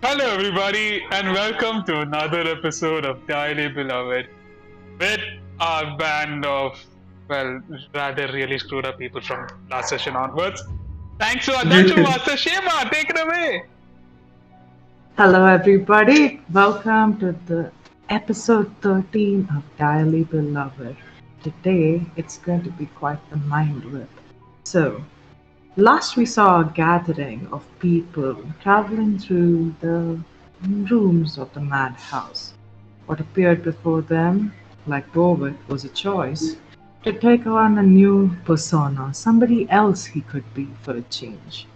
Hello, everybody, and welcome to another episode of Daily Beloved with our band of, well, rather really screwed up people from last session onwards. Thanks to our Dungeon Master Shema, take it away. Hello, everybody. Welcome to the episode 13 of Daily Beloved. Today, it's going to be quite the mind whip. So, last we saw a gathering of people traveling through the rooms of the Madhouse. What appeared before them, like Borwick, was a choice to take on a new persona, somebody else he could be for a change.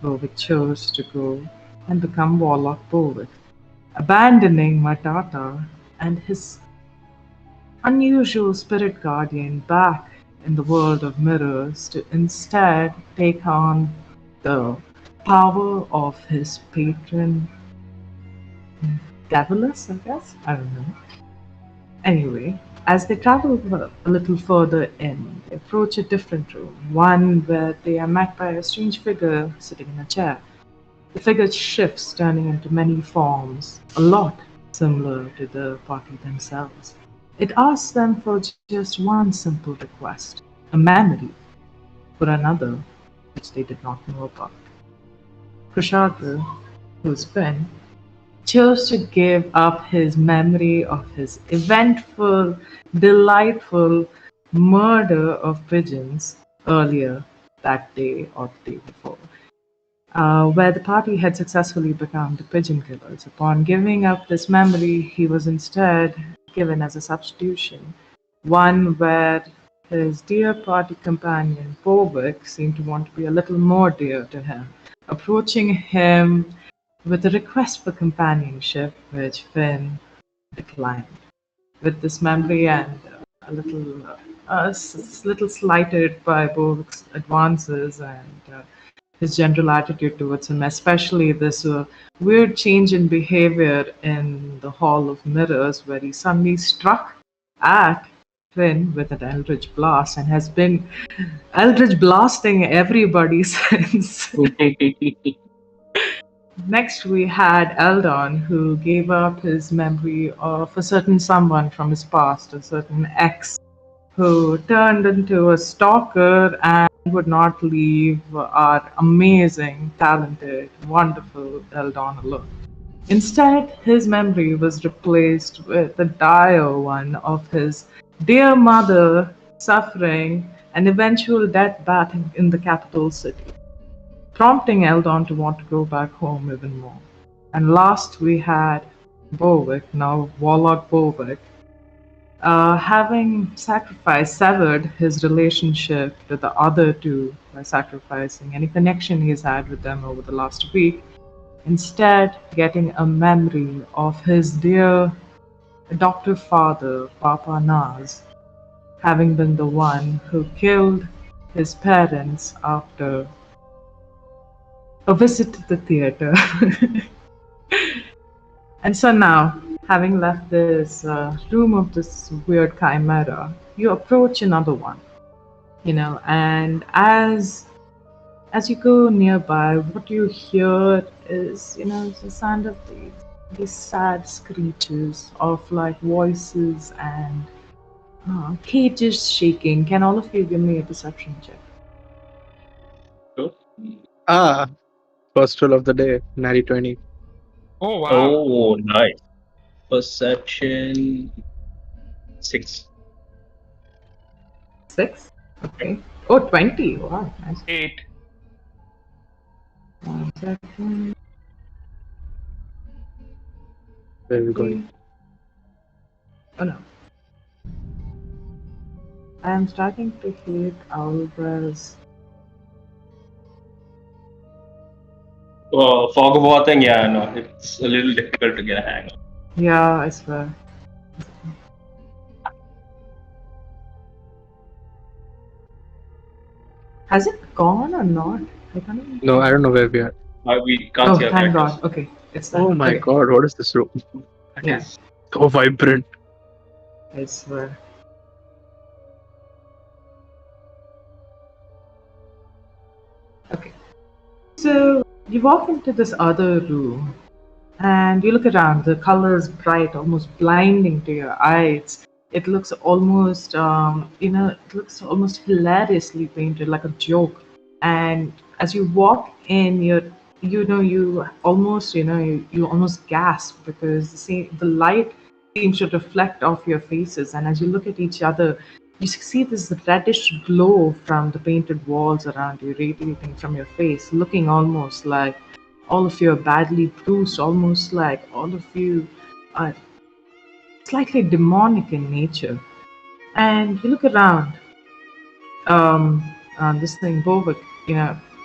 Borwick chose to go and become Warlock Borwick, abandoning Matata and his unusual spirit guardian back in the world of mirrors to instead take on the power of his patron Devilus, I guess? I don't know. Anyway, as they travel a little further in, they approach a different room, one where they are met by a strange figure sitting in a chair. The figure shifts, turning into many forms, a lot similar to the party themselves. It asks them for just one simple request, a memory for another which they did not know about. Kushagra, who's Finn, chose to give up his memory of his eventful, delightful murder of pigeons earlier that day or the day before, where the party had successfully become the pigeon killers. Upon giving up this memory, he was instead given as a substitution, one where his dear party companion Borwick seemed to want to be a little more dear to him, approaching him with a request for companionship, which Finn declined. With this memory and little slighted by Borwick's advances and his general attitude towards him, especially this weird change in behavior in the Hall of Mirrors, where he suddenly struck at Finn with an Eldritch Blast and has been Eldritch blasting everybody since. Next, we had Eldon, who gave up his memory of a certain someone from his past, a certain ex, who turned into a stalker and would not leave our amazing, talented, wonderful Eldon alone. Instead, his memory was replaced with the dire one of his dear mother suffering an eventual death back in the capital city, prompting Eldon to want to go back home even more. And last we had Borwick, now Warlock Borwick, having severed his relationship to the other two by sacrificing any connection he's had with them over the last week, instead getting a memory of his dear adoptive father, Papa Naz, having been the one who killed his parents after a visit to the theater. And so now, having left this room of this weird chimera, you approach another one, and as you go nearby, what you hear is, the sound of these sad screeches of like voices and cages shaking. Can all of you give me a perception check? Sure. Ah, first roll of the day, natty 20. Oh, wow. Oh, nice. Perception 6. 6? Okay. Oh, 20. Wow, nice. 8. 1 second. Where are we going? Oh no. I am starting to hate Alvarez. Fog of war thing, yeah, no, it's a little difficult to get a hang of. Yeah, I swear. Has it gone or not? I can't even No, tell. I don't know where we are. We can't Oh, see our thank characters. God. Okay, it's done. Oh my Okay. god, what is this room? That Yeah. is So vibrant. I swear. Okay. So you walk into this other room, And you look around, the color is bright, almost blinding to your eyes. It looks almost, it looks almost hilariously painted, like a joke. And as you walk in, you almost gasp because the light seems to reflect off your faces. And as you look at each other, you see this reddish glow from the painted walls around you, radiating from your face, looking almost like all of you are badly bruised, almost like all of you are slightly demonic in nature. And you look around, this thing, Bovik,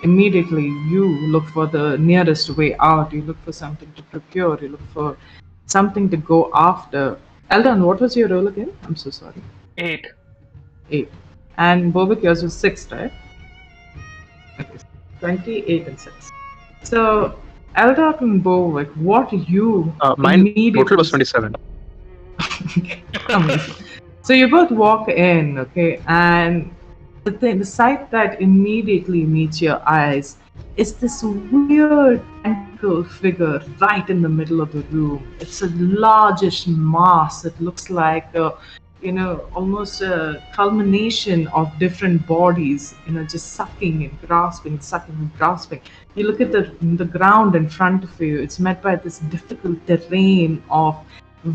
immediately you look for the nearest way out. You look for something to procure. You look for something to go after. Eldon, what was your role again? I'm so sorry. 8. 8. And Bovik, yours was 6, right? Okay. 28 and 6. So, Eldar and Bovik, what you Mine immediately total was 27. Amazing. So you both walk in, okay, and the sight that immediately meets your eyes is this weird tentacle figure right in the middle of the room. It's a largish mass. It looks like almost a culmination of different bodies, just sucking and grasping, sucking and grasping. You look at the ground in front of you. It's met by this difficult terrain of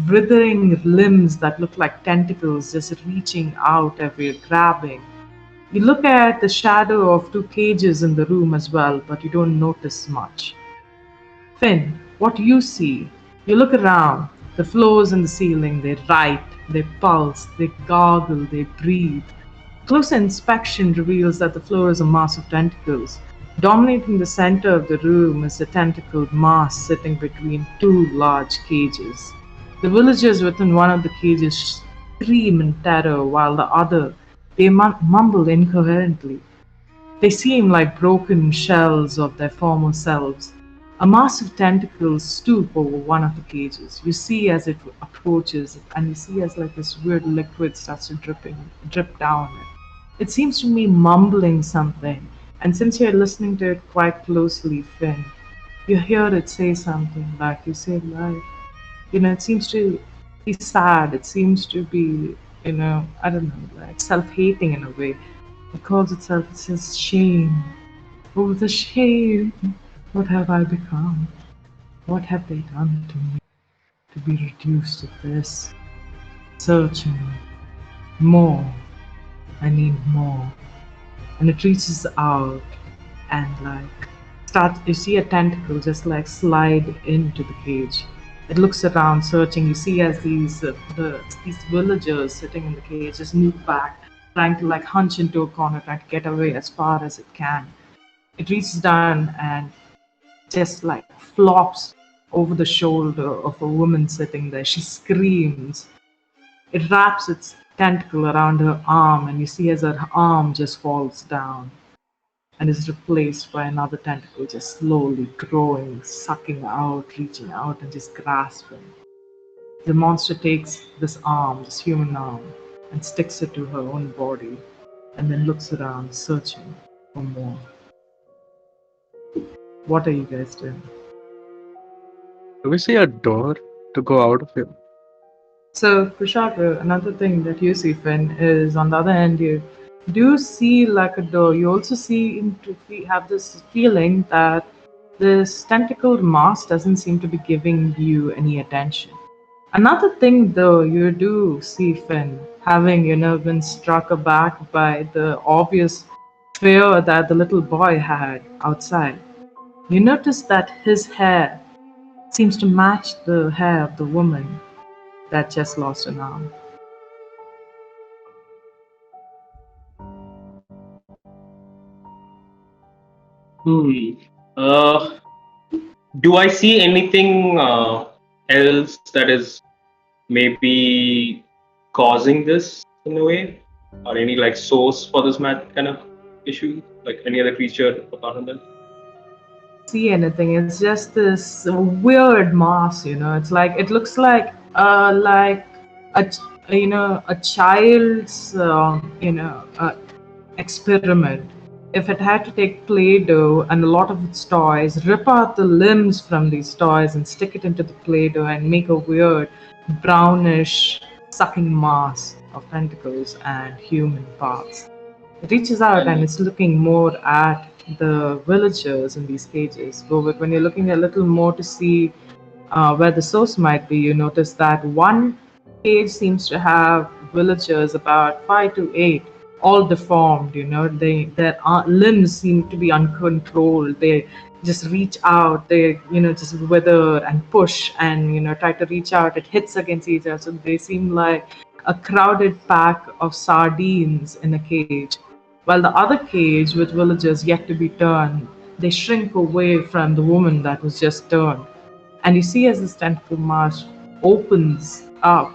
writhing limbs that look like tentacles just reaching out everywhere, grabbing. You look at the shadow of two cages in the room as well, but you don't notice much. Finn, what do you see? You look around. The floors and the ceiling, they write, they pulse, they gargle, they breathe. Closer inspection reveals that the floor is a mass of tentacles. Dominating the center of the room is a tentacled mass sitting between two large cages. The villagers within one of the cages scream in terror while the other, they mumble incoherently. They seem like broken shells of their former selves. A massive tentacle stoop over one of the cages. You see as it approaches, and you see as like this weird liquid starts to drip down. It seems to be mumbling something, and since you're listening to it quite closely, Finn, you hear it say something like you say like, it seems to be sad. It seems to be, I don't know, like self-hating in a way. It calls itself, it says, shame. Oh, the shame. What have I become? What have they done to me to be reduced to this? Searching. More. I need more. And it reaches out and like starts, you see a tentacle just like slide into the cage. It looks around searching. You see as these villagers sitting in the cage just move back, trying to like hunch into a corner, trying to get away as far as it can. It reaches down and just like flops over the shoulder of a woman sitting there. She screams. It wraps its tentacle around her arm, and you see as her arm just falls down and is replaced by another tentacle just slowly growing, sucking out, reaching out, and just grasping. The monster takes this arm, this human arm, and sticks it to her own body, and then looks around, searching for more. What are you guys doing? Do we see a door to go out of here? So, Kushaka, another thing that you see, Finn, is on the other end, you do see like a door. You also have this feeling that this tentacled mass doesn't seem to be giving you any attention. Another thing, though, you do see Finn having, been struck aback by the obvious fear that the little boy had outside. You notice that his hair seems to match the hair of the woman that just lost an arm. Hmm. Uh, do I see anything else that is maybe causing this in a way, or any like source for this mad kind of issue, like any other creature apart from that? See anything? It's just this weird mass. It's like it looks like a a child's experiment. if it had to take Play-Doh and a lot of its toys, rip out the limbs from these toys and stick it into the Play-Doh and make a weird brownish sucking mass of tentacles and human parts. It reaches out and it's looking more at the villagers in these cages. But when you're looking a little more to see where the source might be, you notice that one cage seems to have villagers about 5 to 8, all deformed. Their limbs seem to be uncontrolled. They just reach out. They just wither and push and try to reach out. It hits against each other. So they seem like a crowded pack of sardines in a cage. While the other cage with villagers yet to be turned, they shrink away from the woman that was just turned. And you see as this tentacle mass opens up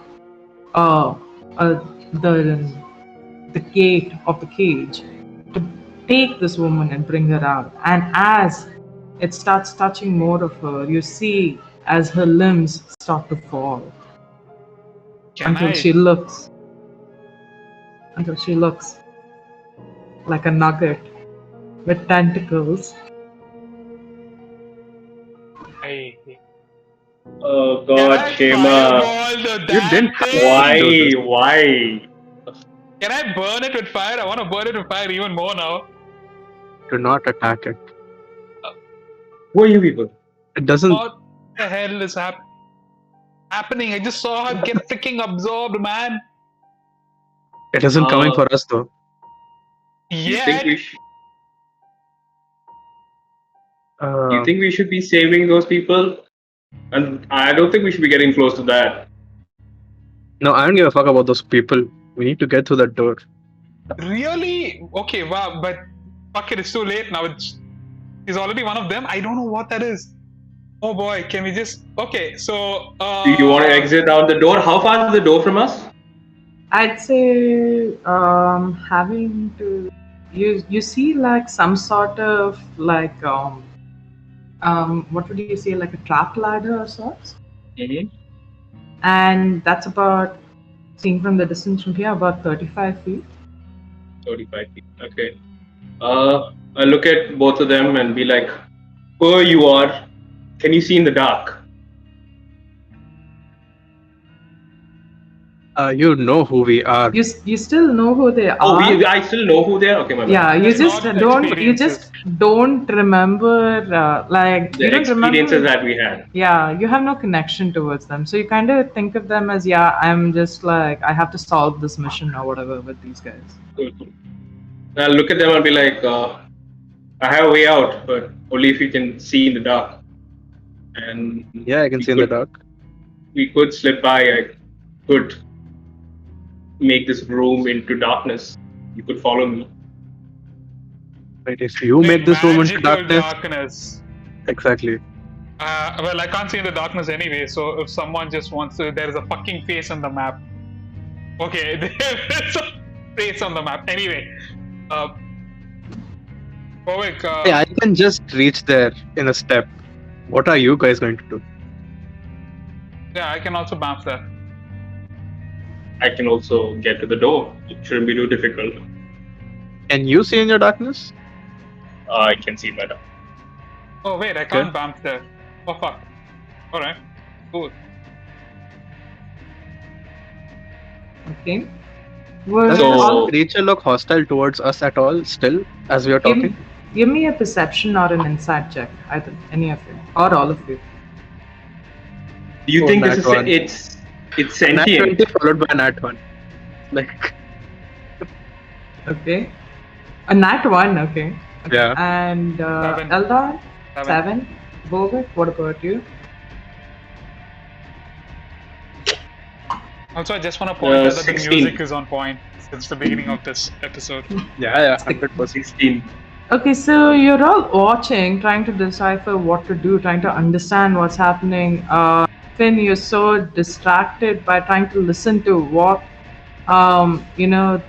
the gate of the cage to take this woman and bring her out. And as it starts touching more of her, you see as her limbs start to fall until she looks like a nugget with tentacles. Oh God, Shema. You didn't have to do this. Why? Can I burn it with fire? I want to burn it with fire even more now. Do not attack it. Who are you people? It doesn't. What the hell is happening? I just saw her get freaking absorbed, man. It isn't coming for us though. You Yeah. think we should be saving those people? And I don't think we should be getting close to that. No, I don't give a fuck about those people. We need to get through that door. Really? Okay, wow, but fuck it, it's too late now. He's already one of them. I don't know what that is. Oh boy, can we just... Okay, so... Do you want to exit out the door? How far is the door from us? I'd say having to... You see like some sort of like... what would you say, like a trap ladder or sorts? Mm-hmm. And that's about, seen from the distance from here, about 35 feet. 35 feet. Okay. I look at both of them and be like, "Whoever you are, can you see in the dark?" You know who we are. You still know who they are. Oh, I still know who they are. Okay, my bad. Yeah, you That's just not don't. You experiences. just don't remember. Like The you don't experiences remember. that we had. Yeah, you have no connection towards them, so you kind of think of them as, yeah, I'm just like, I have to solve this mission or whatever with these guys. Cool. I'll look at them and be like, "I have a way out, but only if you can see in the dark." And Yeah, I can see in the dark. we could slip by. I could make this room into darkness. You could follow me. Right, if you make this room into Magical darkness. Exactly. Well, I can't see in the darkness anyway, so if someone just wants to... There is a fucking face on the map. Okay, there's a face on the map. Anyway. Povik, Hey, I can just reach there in a step. What are you guys going to do? yeah, I can also bounce there. I can also get to the door. It shouldn't be too difficult. Can you see in your darkness? I can see better. Oh wait, I can't bounce there. Oh fuck. Alright, cool. Okay. Well, Does So- this creature look hostile towards us at all still as we are talking? give me a perception or an insight check, either any of you or all of you. Do you Oh, think nat this is one. it's Nat sentient? 20 followed by nat 1. Like, Okay. A nat 1, okay. yeah. And Seven. Eldar? 7. Bovik, what about you? Also, I just want to point out that the 16. music is on point since the beginning of this episode. Yeah, 100%. 16. Okay, so you're all watching, trying to decipher what to do, trying to understand what's happening. Finn, you're so distracted by trying to listen to what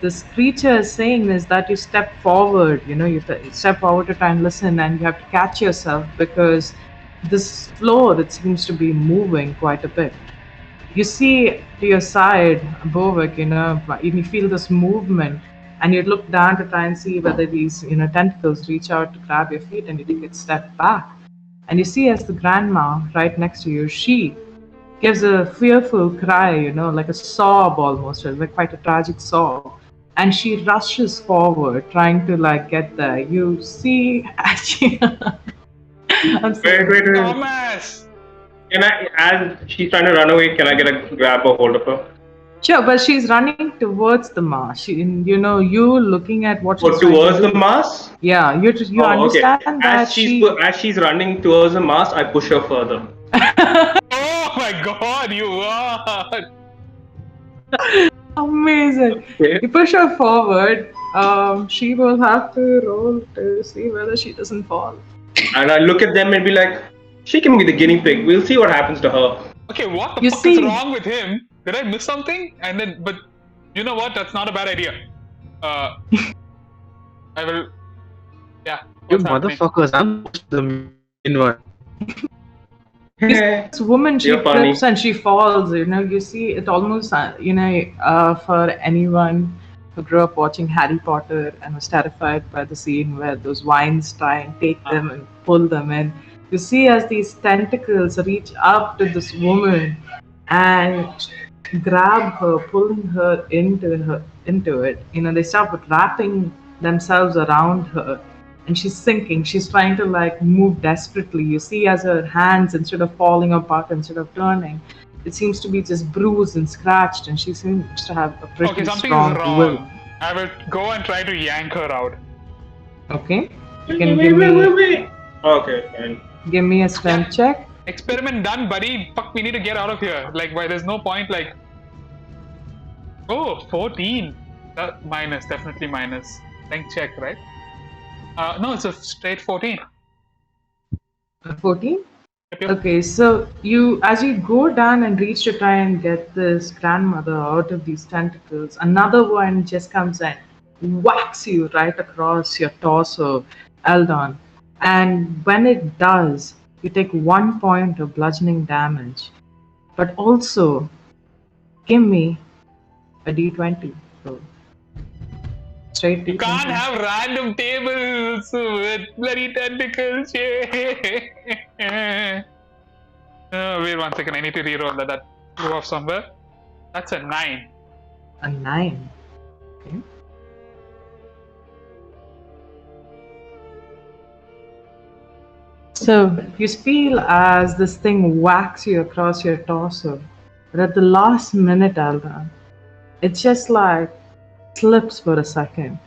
this creature is saying is that you step forward, you step forward to try and listen, and you have to catch yourself because this floor, it seems to be moving quite a bit. You see to your side, Bovik, you feel this movement and you look down to try and see whether these tentacles reach out to grab your feet, and you take a step back, and you see as the grandma right next to you, she gives a fearful cry, like a sob almost, like quite a tragic sob. And she rushes forward, trying to like get there. You see, actually, I'm sorry. Wait. Thomas! Can I, as she's trying to run away, can I get a grab a hold of her? Sure, but she's running towards the mask. You looking at what she's Or trying to towards do. the mask? Yeah, you understand Okay. that As she's running towards the mask, I push her further. Oh my god, you are! Amazing. Okay. You push her forward. She will have to roll to see whether she doesn't fall. And I look at them and be like, she can be the guinea pig. We'll see what happens to her. Okay, what the You fuck is see- wrong with him? Did I miss something? But you know what? That's not a bad idea. I will. Yeah. You what's happening? motherfuckers, I'm the main one. This woman, she You're funny. trips and she falls. You see it almost. For anyone who grew up watching Harry Potter and was terrified by the scene where those vines try and take them and pull them in. You see as these tentacles reach up to this woman and grab her, pulling her into it. They start wrapping themselves around her. And she's sinking. She's trying to like move desperately. You see, as her hands, instead of falling apart, instead of turning, it seems to be just bruised and scratched. And she seems to have a pretty Okay, something strong is wrong. will. I will go and try to yank her out. Okay, you can give me Wait. Okay, fine. give me a strength check. Experiment done, buddy. Fuck, we need to get out of here. Like, why? There's no point. Like, oh, 14. Minus, definitely minus. Strength check, right? No, it's a straight 14. 14. Yep. Okay, so as you go down and reach to try and get this grandmother out of these tentacles, another one just comes and whacks you right across your torso, Eldon. And when it does, you take 1 point of bludgeoning damage. But also, give me a d20 roll. Straight d20. You can't have random tables with bloody tentacles. Wait 1 second. I need to reroll that flew off somewhere. That's a 9. A 9. Okay. So you feel as this thing whacks you across your torso, but at the last minute, Aldan, it just like slips for a second,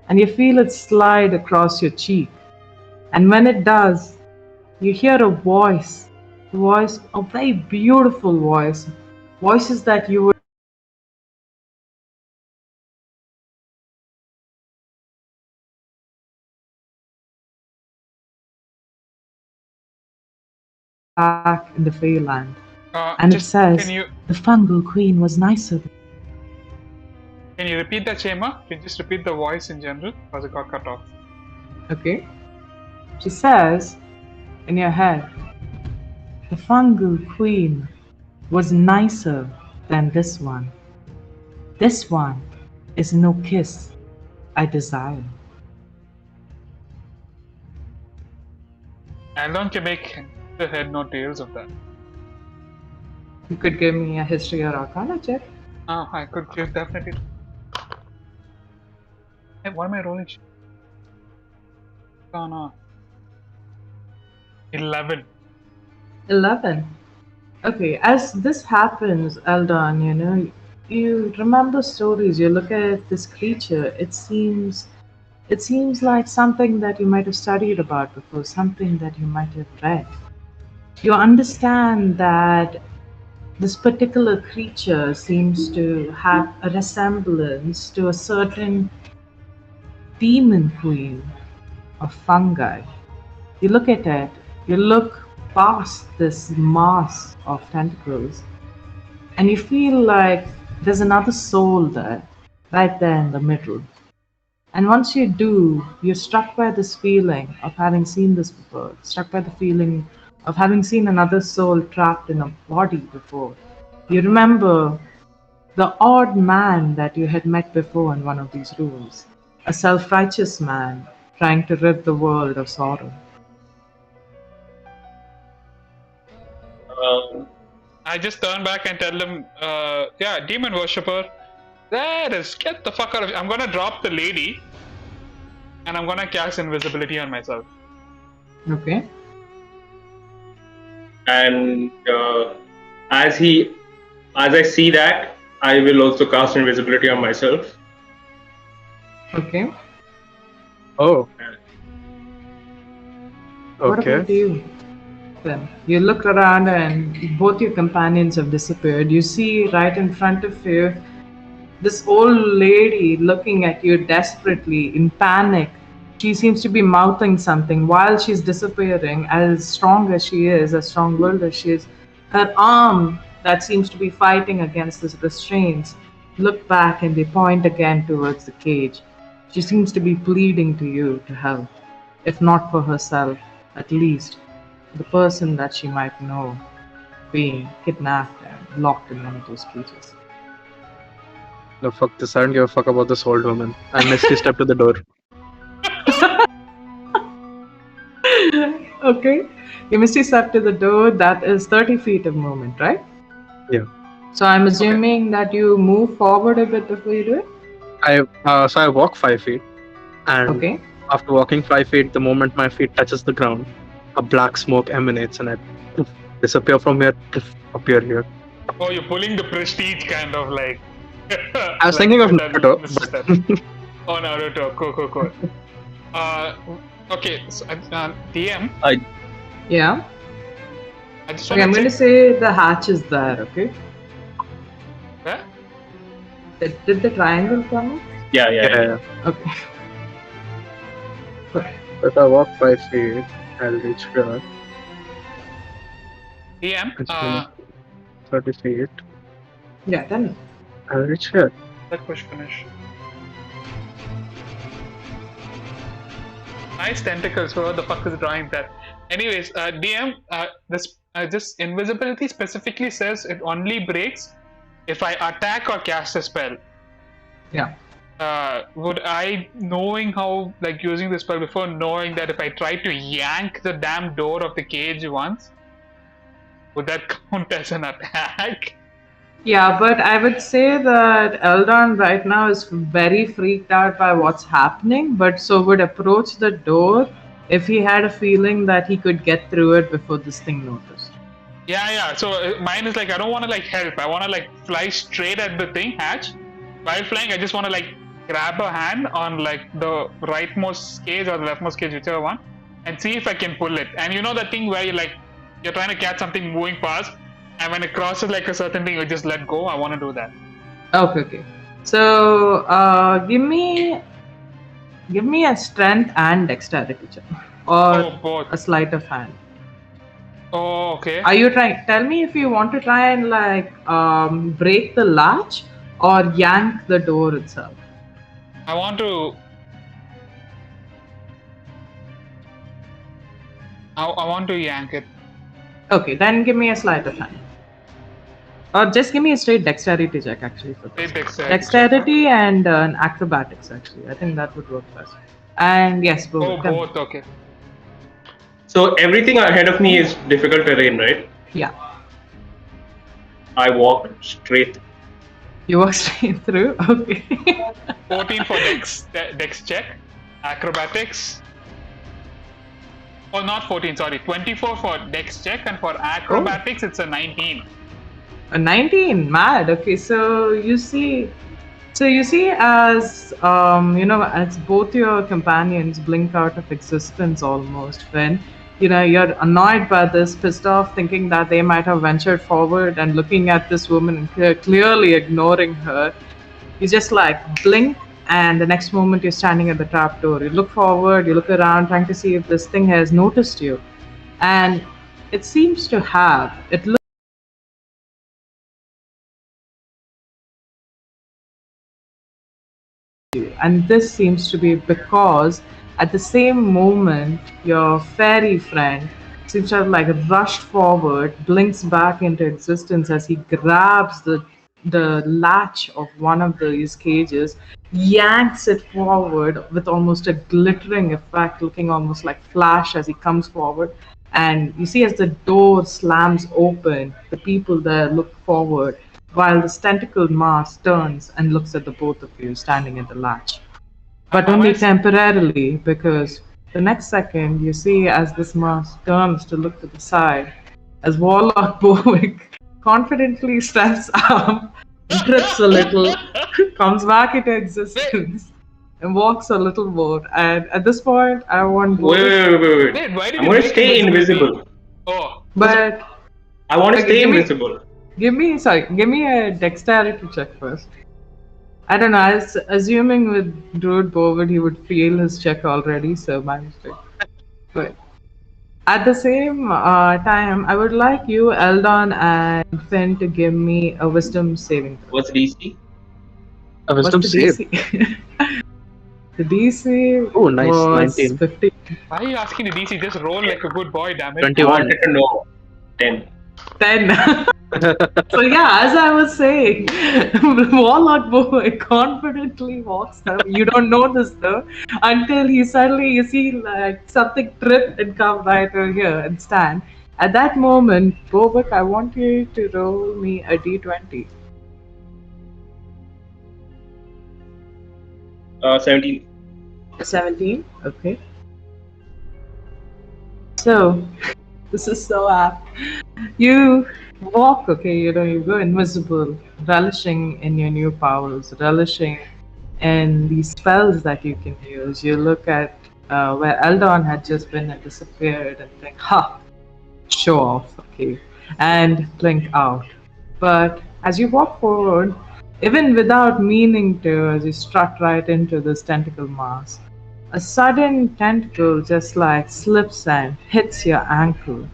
and you feel it slide across your cheek. And when it does, you hear a voice, a very beautiful voice, voices that you would back in the Feyland. And it says, the fungal queen was nicer. Can you repeat that, Shema? Can you just repeat the voice in general? Because it got cut off. Okay. She says, in your head, the fungal queen was nicer than this one. This one is no kiss I desire. Alon can make the head no tails of that. You could give me a history or arcana check. Oh, I could give definitely. Hey, why am I rolling? Oh no. 11. 11. Okay, as this happens, Eldon, you remember stories, you look at this creature, it seems like something that you might have studied about before, something that you might have read. You understand that this particular creature seems to have a resemblance to a certain demon queen of fungi. You look at it, you look past this mass of tentacles, and you feel like there's another soul there, right there in the middle. And once you do, you're struck by this feeling of having seen this before, struck by the feeling of having seen another soul trapped in a body before. You remember the odd man that you had met before in one of these rooms, a self-righteous man trying to rid the world of sorrow. I just turn back and tell him, yeah, demon worshipper, that is, get the fuck out of here. I'm gonna drop the lady and I'm gonna cast invisibility on myself. Okay. And as I see that, I will also cast invisibility on myself. Okay. Oh. What Okay. about you? Then you look around and both your companions have disappeared. You see right in front of you this old lady looking at you desperately in panic. She seems to be mouthing something while she's disappearing. As strong as she is, as strong-willed as she is, her arm that seems to be fighting against the restraints look back and they point again towards the cage. She seems to be pleading to you to help, if not for herself, at least the person that she might know being kidnapped and locked in one of those cages. No, fuck this. I don't give a fuck about this old woman. I Misty step to the door. Okay. You misty step to the door. That is 30 feet of movement, right? Yeah. So I'm assuming that you move forward a bit before you do it? So I walk 5 feet, and Okay. after walking 5 feet, the moment my feet touches the ground, a black smoke emanates, and I disappear from here, appear here. Oh, you're pulling the prestige kind of like. I was thinking of Naruto. Oh, Naruto. Cool. Okay, so, DM. Yeah. I just Okay, I'm want going to to say the hatch is there, okay? Huh? Did the triangle come up? Yeah. Okay. If I walk 5 feet, I'll reach here. DM. It's 30 feet. Yeah, then. I'll reach here. Let push finish. Nice tentacles. Who the fuck is drawing that? Anyways, DM. This invisibility specifically says it only breaks if I attack or cast a spell. Yeah. Would I, knowing how, like, using the spell before, knowing that if I try to yank the damn door of the cage once, would that count as an attack? Yeah, but I would say that Eldon right now is very freaked out by what's happening, but so would approach the door if he had a feeling that he could get through it before this thing noticed. Yeah. So mine is like, I don't want to like help. I want to like fly straight at the thing hatch. While flying, I just want to like grab a hand on like the rightmost cage or the leftmost cage, whichever one, and see if I can pull it. And you know that thing where you're trying to catch something moving fast, and when it crosses like a certain thing, you just let go. I want to do that. Okay. So give me a strength and dexterity check, or Both. a sleight of hand. Oh, okay. Are you trying? Tell me if you want to try and like break the latch or yank the door itself. I want to. I want to yank it. Okay, then give me a sleight of hand. Or just give me a straight dexterity check, actually. For this. Dexterity and an acrobatics, actually. I think that would work best. And yes, both. Both. Okay. So everything ahead of me is difficult terrain, right? Yeah. I walk straight. You walk straight through? Okay. 14 for dex check. Acrobatics. Oh, not 14, sorry. 24 for dex check, and for acrobatics, it's a 19. A 19? Mad. Okay, so you see as as both your companions blink out of existence almost, when you're annoyed by this, pissed off, thinking that they might have ventured forward and looking at this woman and clearly ignoring her. You just like blink, and the next moment you're standing at the trap door. You look forward, you look around, trying to see if this thing has noticed you, and it seems to have. It looks. And this seems to be because at the same moment your fairy friend seems to have like rushed forward, blinks back into existence as he grabs the the latch of one of these cages, yanks it forward with almost a glittering effect, looking almost like Flash as he comes forward. And you see, as the door slams open, the people there look forward, while this tentacled mask turns and looks at the both of you standing at the latch. But only temporarily, because the next second you see as this mask turns to look to the side, as Warlock Bowick confidently steps up and trips a little, comes back into existence, and walks a little more. And at this point, I want Bowick. Wait. Wait, why did I'm you going to make stay invisibility? invisible. Oh, But I want to Okay, stay give me- invisible. give me a dexterity check first. I don't know. I was assuming with Druid Bovid he would fail his check already, so my mistake. But at the same time, I would like you, Eldon and Finn, to give me a wisdom saving throw. What's DC? A What's wisdom the save. DC? The DC Oh, nice, was 19. 15. why are you asking the DC? Just roll like a good boy, damn it. 21. I wanted to know. 10. 10. So yeah, as I was saying, Warlock Boy confidently walks up. You don't know this though, until he suddenly you see like something trip and come right over here and stand. At that moment, Bobak, I want you to roll me a d20. 17. 17. Okay. So this is so apt. You walk, okay, you go invisible, relishing in your new powers, relishing in these spells that you can use. You look at where Eldon had just been and disappeared and think, ha, show off, okay, and blink out. But as you walk forward, even without meaning to, as you strut right into this tentacle mass, a sudden tentacle just like slips and hits your ankle.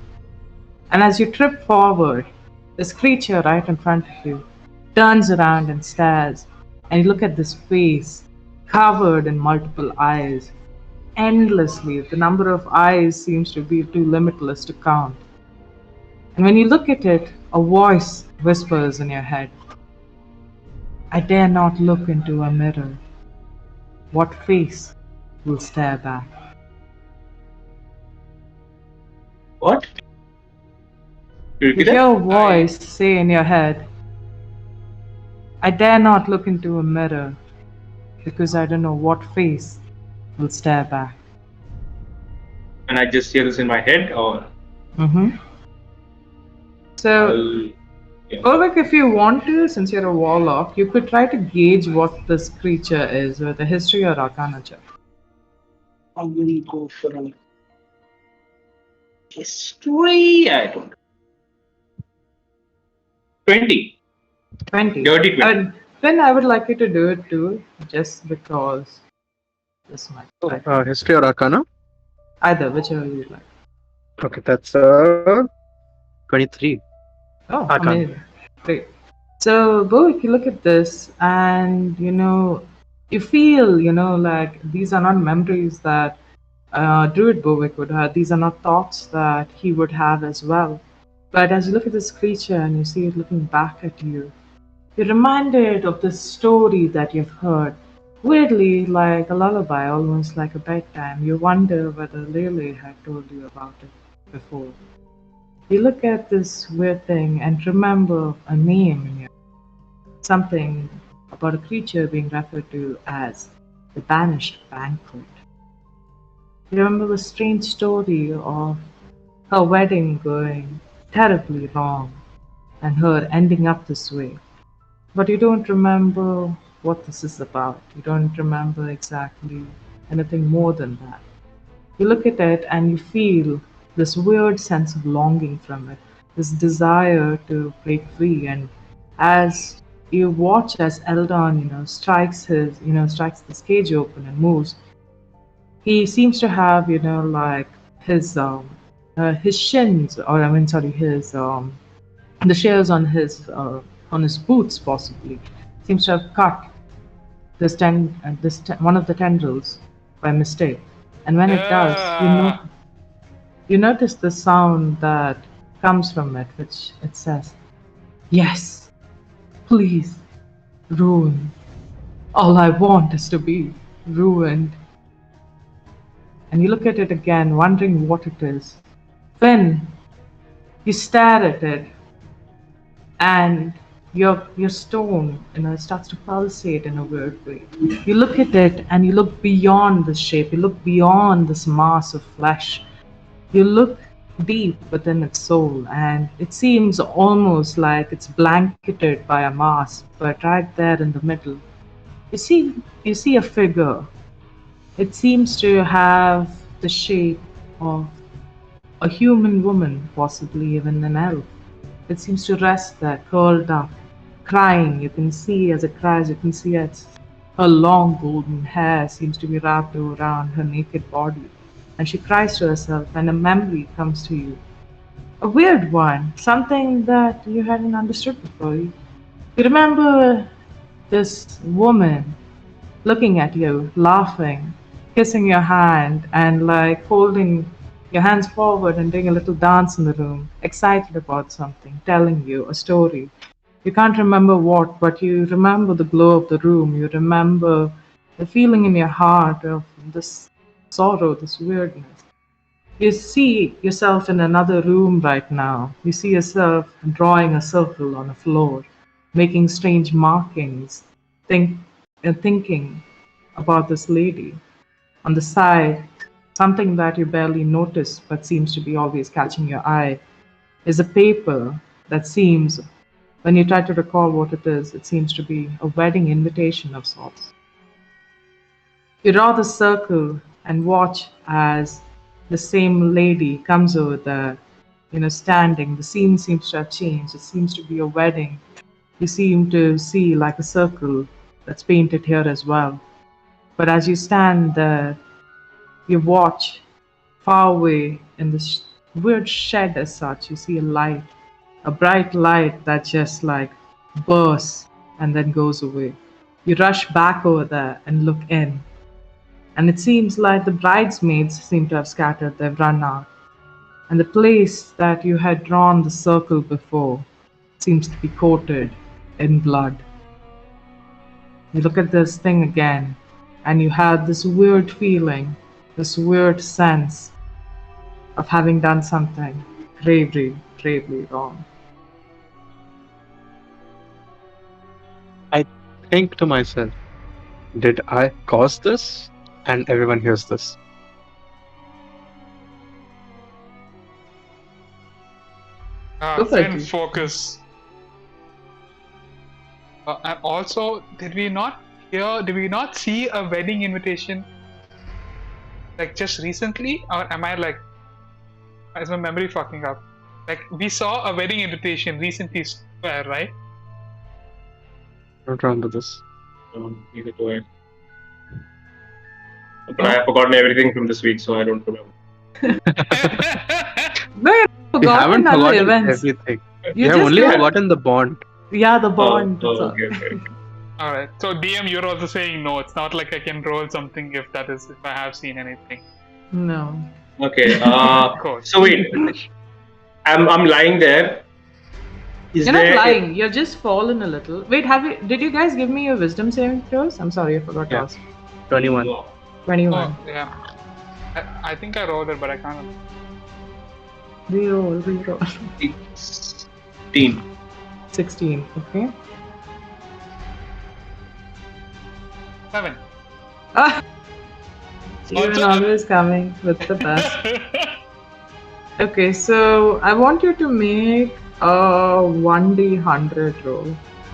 And as you trip forward, this creature right in front of you turns around and stares, and you look at this face covered in multiple eyes. Endlessly, the number of eyes seems to be too limitless to count. And when you look at it, a voice whispers in your head, I dare not look into a mirror. What face will stare back? What? You You repeat that? hear a voice say in your head, I dare not look into a mirror because I don't know what face will stare back. And I just hear this in my head, or So, I'll- Ulrich, if you want to, since you're a warlock, you could try to gauge what this creature is with a history or arcana check. I will go for a history. I don't. 20. 20. Dirty 20. And then I would like you to do it too, just because this might. History or Arcana? Either, whichever you like. Okay, that's 23. Oh, Arcana. amazing. Great. So, Bo, if you look at this and, you feel, like these are not memories that Druid Bowick would have. These are not thoughts that he would have as well. But as you look at this creature and you see it looking back at you, you're reminded of the story that you've heard. Weirdly, like a lullaby, almost like a bedtime. You wonder whether Lele had told you about it before. You look at this weird thing and remember a name in your something about a creature being referred to as the Banished Banquet. You remember the strange story of her wedding going terribly wrong and her ending up this way. But you don't remember what this is about. You don't remember exactly anything more than that. You look at it and you feel this weird sense of longing from it, this desire to break free. And as you watch as Eldon, strikes this cage open and moves, he seems to have, like his shins, or the shears on his boots possibly seems to have cut one of the tendrils by mistake. And when it does, you notice the sound that comes from it, which it says, yes, Please, ruin. All I want is to be ruined. And you look at it again, wondering what it is. Then you stare at it, and your stone, starts to pulsate in a weird way. You look at it, and you look beyond the shape. You look beyond this mass of flesh. You look deep within its soul, and it seems almost like it's blanketed by a mask. But right there in the middle, you see a figure. It seems to have the shape of a human woman, possibly even an elf. It seems to rest there, curled up, crying. You can see as it cries, you can see its her long golden hair seems to be wrapped around her naked body. And she cries to herself, and a memory comes to you. A weird one, something that you hadn't understood before. You remember this woman looking at you, laughing, kissing your hand, and like holding your hands forward and doing a little dance in the room, excited about something, telling you a story. You can't remember what, but you remember the glow of the room. You remember the feeling in your heart of this sorrow, this weirdness. You see yourself in another room right now. You see yourself drawing a circle on a floor, making strange markings, thinking about this lady. On the side, something that you barely notice but seems to be always catching your eye is a paper that seems, when you try to recall what it seems to be a wedding invitation of sorts. You draw the circle and watch as the same lady comes over there, standing. The scene seems to have changed. It seems to be a wedding. You seem to see like a circle that's painted here as well. But as you stand there, you watch far away in this weird shed as such. You see a light, a bright light that just like bursts and then goes away. You rush back over there and look in. And it seems like the bridesmaids seem to have scattered, they've run out. And the place that you had drawn the circle before seems to be coated in blood. You look at this thing again, and you have this weird feeling, this weird sense of having done something gravely, gravely wrong. I think to myself, did I cause this? And everyone hears this. Look at Then you. focus. And also, did we not see a wedding invitation like just recently? Or am I like, is my memory fucking up? Like, we saw a wedding invitation recently, square, right? I don't remember this. Neither do I. But I have forgotten everything from this week, so I don't remember. No, you We forgotten haven't other forgotten events. everything. You We have just only got- forgotten the bond. Yeah, the bond. that's all. Okay. Alright, so DM, you're also saying no. It's not like I can roll something if I have seen anything. No. Okay. Cool. So wait, I'm lying there. Is You're there not lying. You're just fallen a little. Wait, did you guys give me your wisdom saving throws? I'm sorry, I forgot to Yeah. ask. 21. 21. Oh, yeah. I think I rolled it, but I can't. Reroll. 16. 16, okay. 7. Ah! Steven Also- always coming with the best. Okay, so I want you to make a 1d100 roll.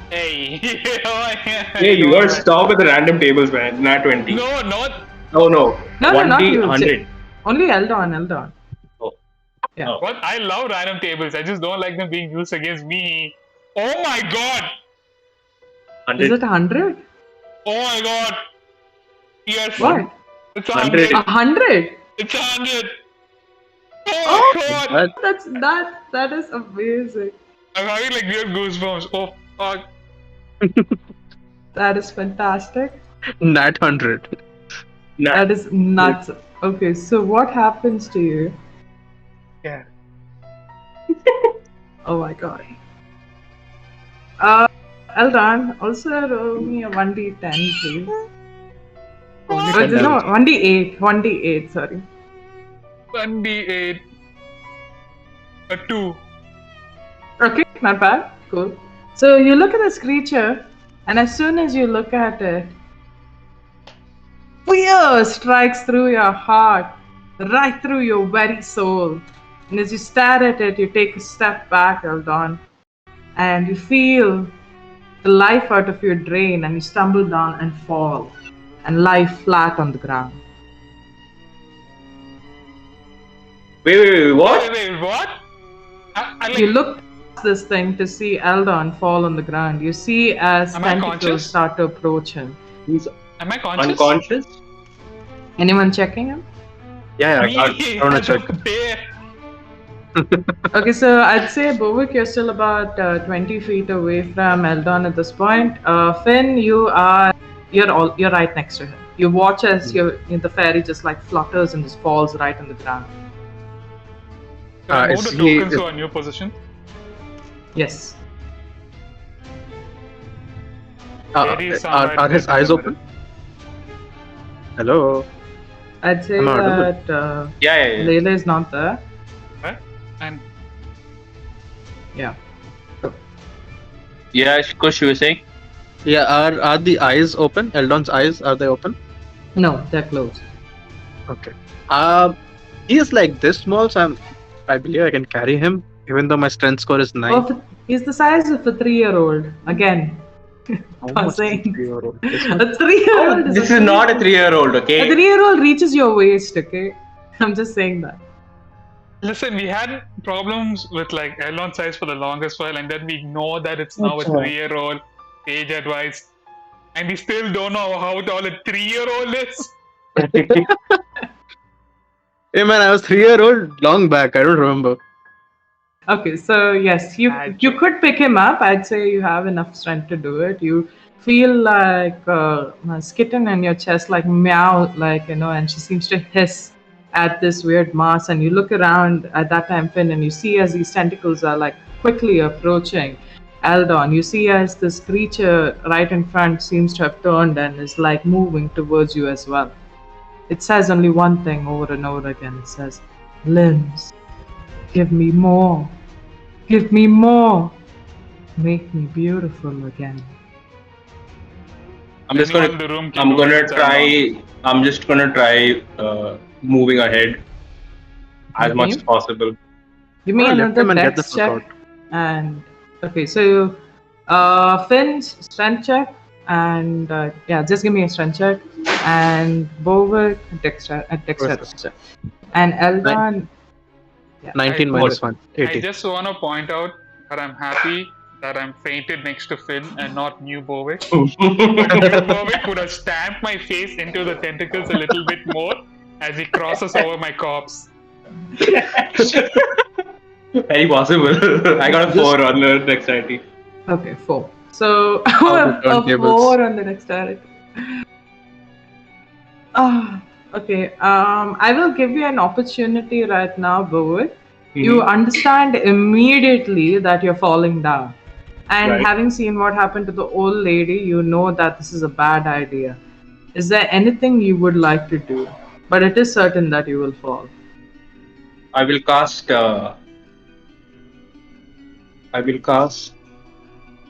Hey. Hey, you gotta stop with the random tables, man. Not 20. No, not. Oh no. No, 1D not you. 100. Only Eldon. Oh. Yeah. Oh. What? I love random tables. I just don't like them being used against me. Oh my god! Is 100. it 100? Oh my god! Yes. What? It's 100. 100? It's 100. Oh Oh! my god! That is amazing. I'm having like weird goosebumps. Oh fuck. That is fantastic. Nat 100. Nah. That is nuts. Okay, so what happens to you? Yeah. Oh my god. Eldon, also roll me a 1d10, please. Only But 10 no, damage. 1d8. 1d8, sorry. 1d8. A 2. Okay, not bad. Cool. So you look at this creature, and as soon as you look at it, fear strikes through your heart, right through your very soul. And as you stare at it, you take a step back, Eldon, and you feel the life out of your drain, and you stumble down and fall, and lie flat on the ground. Wait, what? Wait, what? I You look past this thing to see Eldon fall on the ground. You see as Am I tentacles conscious? start to approach him. He's Am I conscious? unconscious? Anyone checking him? Yeah, Me, I wanna check. there. Okay, so I'd say Bovik, you're still about 20 feet away from Eldon at this point. Finn, you're right next to him. You watch as the fairy just like flutters and just falls right on the ground. Move is the he- tokens to a new position. Yes. Fairy is somewhere Are his in the eyes middle. open? Hello. I'd say Am I audible? that Yeah. Layla is not there. Right? And Yeah. Yeah, Kush, you were saying? Yeah, are the eyes open? Eldon's eyes, are they open? No, they're closed. Okay. He is like this small, so I believe I can carry him, even though my strength score is 9. Oh, he's the size of a 3-year-old. Again. How I'm much saying. is 3-year-old? A 3-year-old This is not a 3-year-old, A okay? 3-year-old reaches your waist, okay? I'm just saying that. listen, we had problems with like Elon size for the longest while, and then we know that it's now a Acha. 3-year-old age advice, and we still don't know how tall a 3-year-old is. Hey man, I was 3-year-old long back. I don't remember. Okay, so yes, you Magic. could pick him up. I'd say you have enough strength to do it. You feel like Skitten in your chest, like meow, like and she seems to hiss at this weird mass. And you look around at that time, Finn, and you see as these tentacles are like quickly approaching Eldon. You see as this creature right in front seems to have turned and is like moving towards you as well. It says only one thing over and over again. It says, "Limbs, give me more. Give me more. Make me beautiful again." I'm just Anyone gonna in the room can do it, I'm just gonna try moving ahead as much as possible. Give me Oh, lift another him and get the dex fuck check. out. And okay, so Finn's strength check, and just give me a strength check, and Bovik dexterity check, and Eldon. Yeah. 19 minus 1. I 18. just want to point out that I'm happy that I'm fainted next to Finn and not New Bovik. New Bovik would have stamped my face into the tentacles a little bit more as he crosses over my corpse. Very possible. I got a 4 on the dexterity. Okay, 4. So the a turntables. 4 on the dexterity. Okay. I will give you an opportunity right now, Bovik. You understand immediately that you're falling down. And Right. having seen what happened to the old lady, you know that this is a bad idea. Is there anything you would like to do? But it is certain that you will fall. I will cast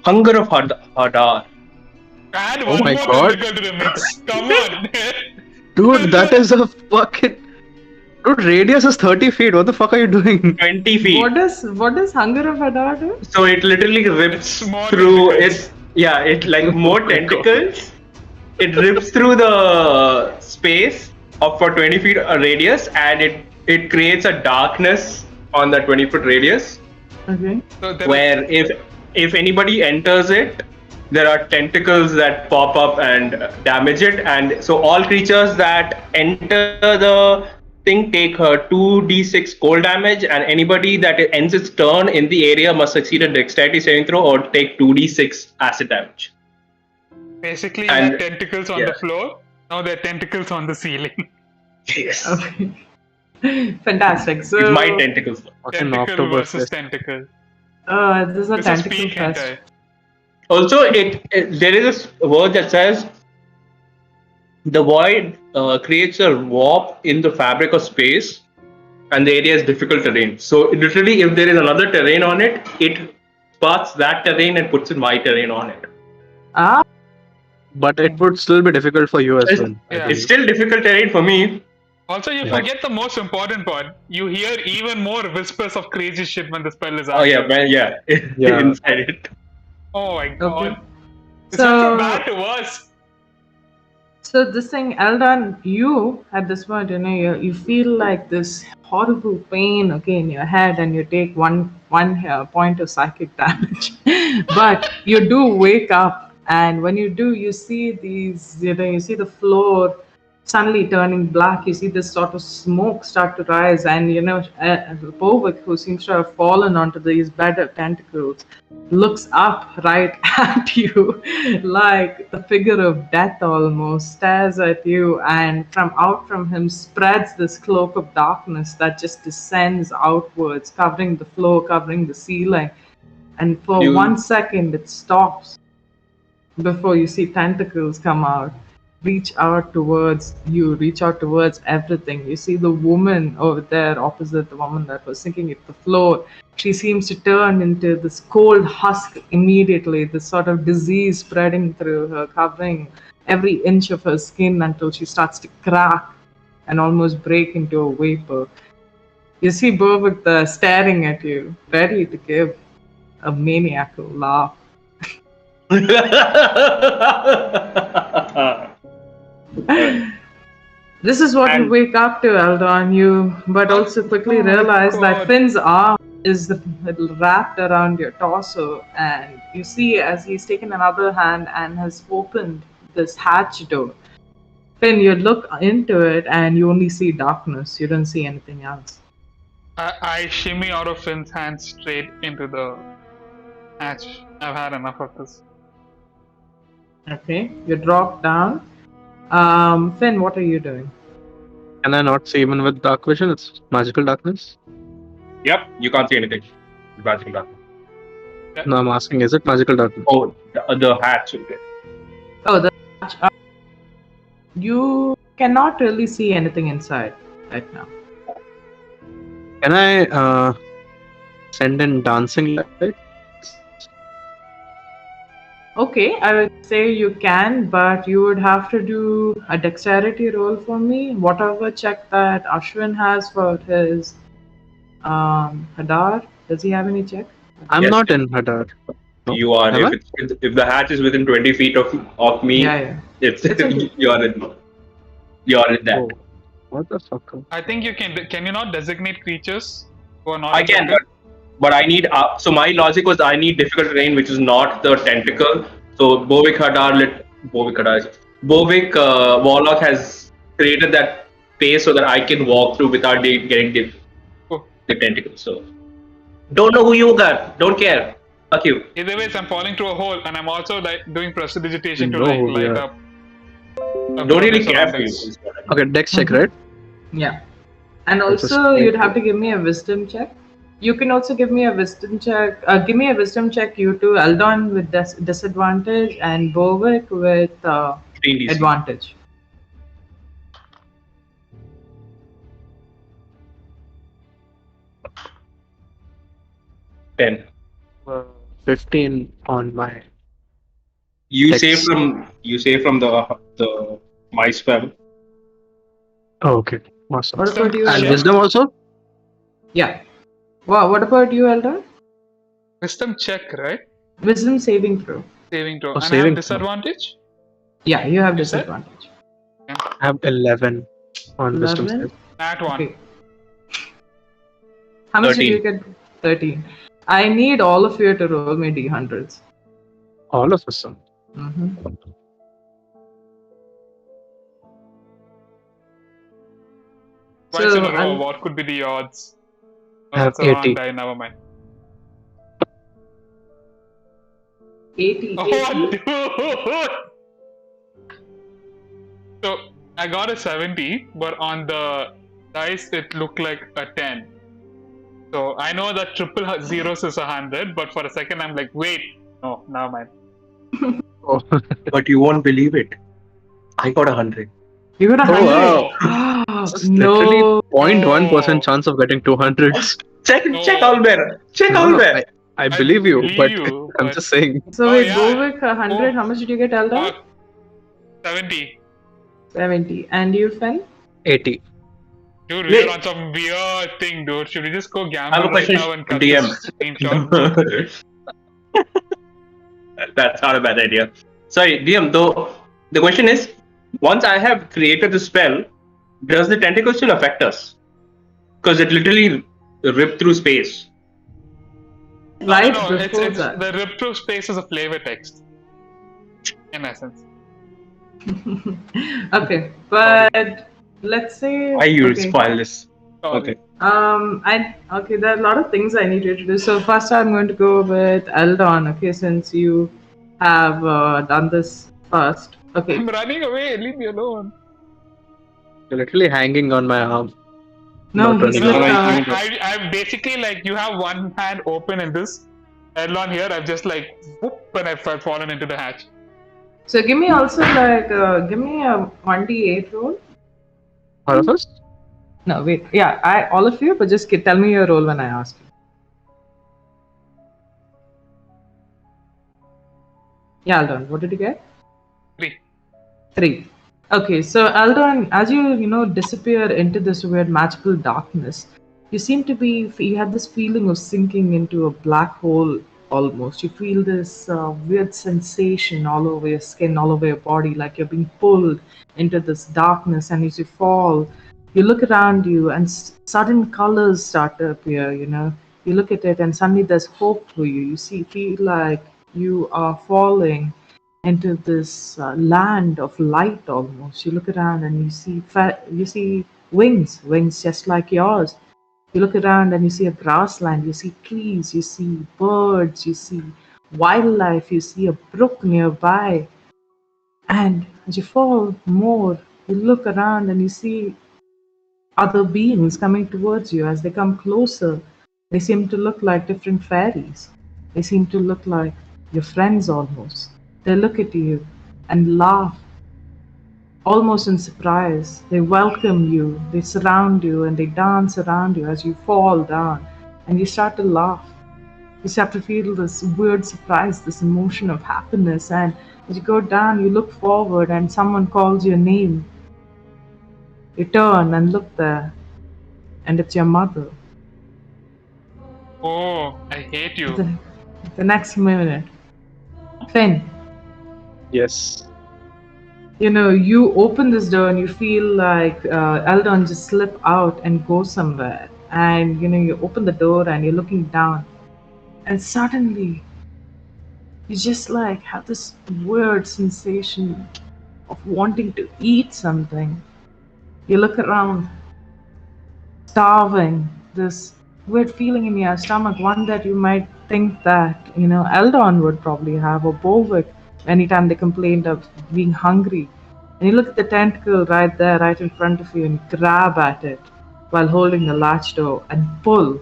Hunger of Hadar. Add Oh one my more God. tentacle to the mix. Come on. Dude, that is a fucking. Dude, radius is 30 feet. What the fuck are you doing? 20 feet. What does Hunger of Hadar do? So it literally rips It's more through tentacles. it like more my God. tentacles. It rips through the space of for 20 feet radius, and it creates a darkness on the 20-foot radius Okay. So there where if anybody enters it, there are tentacles that pop up and damage it, and so all creatures that enter the thing take 2d6 cold damage, and anybody that ends its turn in the area must succeed a dexterity saving throw or take 2d6 acid damage. basically you And- had tentacles on yeah. the floor. Now there are tentacles on the ceiling. Yes. Okay. Fantastic. So It's my tentacles. Fucking Tentacle October versus Fest. tentacle. this is a This is tentacle peak fest. hentai. Also, there is a word that says the void creates a warp in the fabric of space, and the area is difficult terrain. So literally, if there is another terrain on it, it spots that terrain and puts in my terrain on it. Ah, But it would still be difficult for you as It's, well. I Yeah. it's believe. still difficult terrain for me. Also, you Yeah. forget the most important part. You hear even more whispers of crazy shit when the spell is Oh yeah, active. well, yeah, Yeah. inside it. Oh my god. okay. It's not from So- bad to worse. So this thing, Eldon, you at this point, you feel like this horrible pain, okay, in your head, and you take one point of psychic damage. But you do wake up, and when you do, you see these, you see the floor suddenly turning black. You see this sort of smoke start to rise, and Povik, who seems to have fallen onto these bed of tentacles, looks up right at you like the figure of death almost, stares at you, and from him spreads this cloak of darkness that just descends outwards, covering the floor, covering the ceiling, and for You- 1 second it stops before you see tentacles come out, reach out towards you, reach out towards everything. You see the woman over there opposite, the woman that was sinking at the floor. She seems to turn into this cold husk immediately, this sort of disease spreading through her, covering every inch of her skin until she starts to crack and almost break into a vapor. You see Berwick there staring at you, ready to give a maniacal laugh. This is what you And- wake up to, Eldon. But also quickly Oh my realize that God. Finn's arm is wrapped around your torso, and you see as he's taken another hand and has opened this hatch door. Finn, you look into it and you only see darkness. You don't see anything else. I shimmy out of Finn's hand straight into the hatch. I've had enough of this. Okay, you drop down. Finn, what are you doing? Can I not see even with dark vision? It's magical darkness. Yep, you can't see anything. Magical darkness. No, I'm asking, is it magical darkness? Oh, the hatch. Okay. Oh, the hatch. You cannot really see anything inside right now. Can I send in dancing light? Okay, I would say you can, but you would have to do a dexterity roll for me. Whatever check that Ashwin has for his Hadar. Does he have any check? I'm Yes. not in Hadar. No? You are. Am I? If the hatch is within 20 feet of me, Yeah. it's okay. you're in. You're in that. Oh, what the fuck? I think you can. Can you not designate creatures who are not? I can, infected? but I need. So my logic was I need difficult terrain, which is not the tentacle. So Bovik Warlock has created that space so that I can walk through without getting Oh. the tentacle. So don't know who you got. Don't care. Fuck you. Either ways, I'm falling through a hole, and I'm also like doing prestidigitation to No, like light yeah. up. Don't really care for you. surroundings. Okay, dex check, right? Yeah. And That's a also, you'd strength. have to give me a wisdom check. You can also give me a wisdom check. Give me a wisdom check, you two. Eldon with disadvantage and Bovik with 3DC. advantage. Ten. 15 on my. You Dex. say from the my spell. Oh, okay. Awesome. What about you, And Eldon? wisdom also? Yeah. Wow, what about you, Eldon? Wisdom check, right? Wisdom saving throw. Saving throw. Oh, And I saving have throw. disadvantage? Yeah, you have You said? disadvantage. I have 11 on wisdom 11? save. That one. Okay. How much did you 13. get? 13. I need all of you to roll me d100s. All of us. Mm-hmm. Twice in a So, row, I'll- what could be the odds? I have that's a wrong 80. die, never mind. 80. Oh, dude! So, I got a 70, but on the dice, it looked like a 10. So, I know that triple zeros is 100, but for a second, I'm like, wait, no, never mind. Oh, But you won't believe it. I got 100. You got oh 100. wow. This is literally No. 0.1% chance of getting 200s. Check No. Albert. Check No, no, Albert. I believe you, believe but you, I'm but just saying. So Oh, wait, yeah. Bovik 100. Oh. How much did you get, Eldon? 70. 70. And you, Finn? 80. Dude, we Wait. are on some weird thing, dude. Should we just go I have gamble a right question now and for cut DM. this screenshot? That's not a bad idea. Sorry, DM, though, the question is, once I have created the spell, does the tentacle still affect us? Because it literally ripped through space. Right No, before it's that. the rip through space is a flavor text. In essence. Okay, but let's say. Why you Okay. spoil this? Sorry. Okay. There are a lot of things I need you to do. So first, I'm going to go with Eldon. Okay, since you have done this first. Okay. I'm running away. Leave me alone. You're literally hanging on my arm. No, Not he running slipped away. out. I'm basically like you have one hand open in this. Eldon here, I've just like whoop and I've fallen into the hatch. So give me also give me a 1d8 roll. All of us? No, wait. Yeah, all of you, but just tell me your roll when I ask you. Yeah, Aldon, what did you get? 3. 3. Okay, so Aldon, as you disappear into this weird magical darkness, you had this feeling of sinking into a black hole almost. You feel this weird sensation all over your skin, all over your body, like you're being pulled into this darkness. And as you fall, you look around you and sudden colors start to appear. You look at it and suddenly there's hope for you. Feel like you are falling into this land of light almost. You look around and you see wings just like yours. You look around and you see a grassland, you see trees, you see birds, you see wildlife, you see a brook nearby. And as you fall more, you look around and you see other beings coming towards you. As they come closer, they seem to look like different fairies. They seem to look like your friends almost. They look at you and laugh, almost in surprise. They welcome you, they surround you, and they dance around you as you fall down. And you start to laugh. You start to feel this weird surprise, this emotion of happiness. And as you go down, you look forward and someone calls your name. You turn and look there, and it's your mother. Oh, I hate you. The next minute, Finn, Yes. you open this door and you feel like Eldon just slip out and go somewhere. And you open the door and you're looking down, and suddenly you just like have this weird sensation of wanting to eat something. You look around, starving, this weird feeling in your stomach, one that you might think that, Eldon would probably have, or Bovik, anytime they complained of being hungry. And you look at the tentacle right there, right in front of you, and grab at it while holding the latch door and pull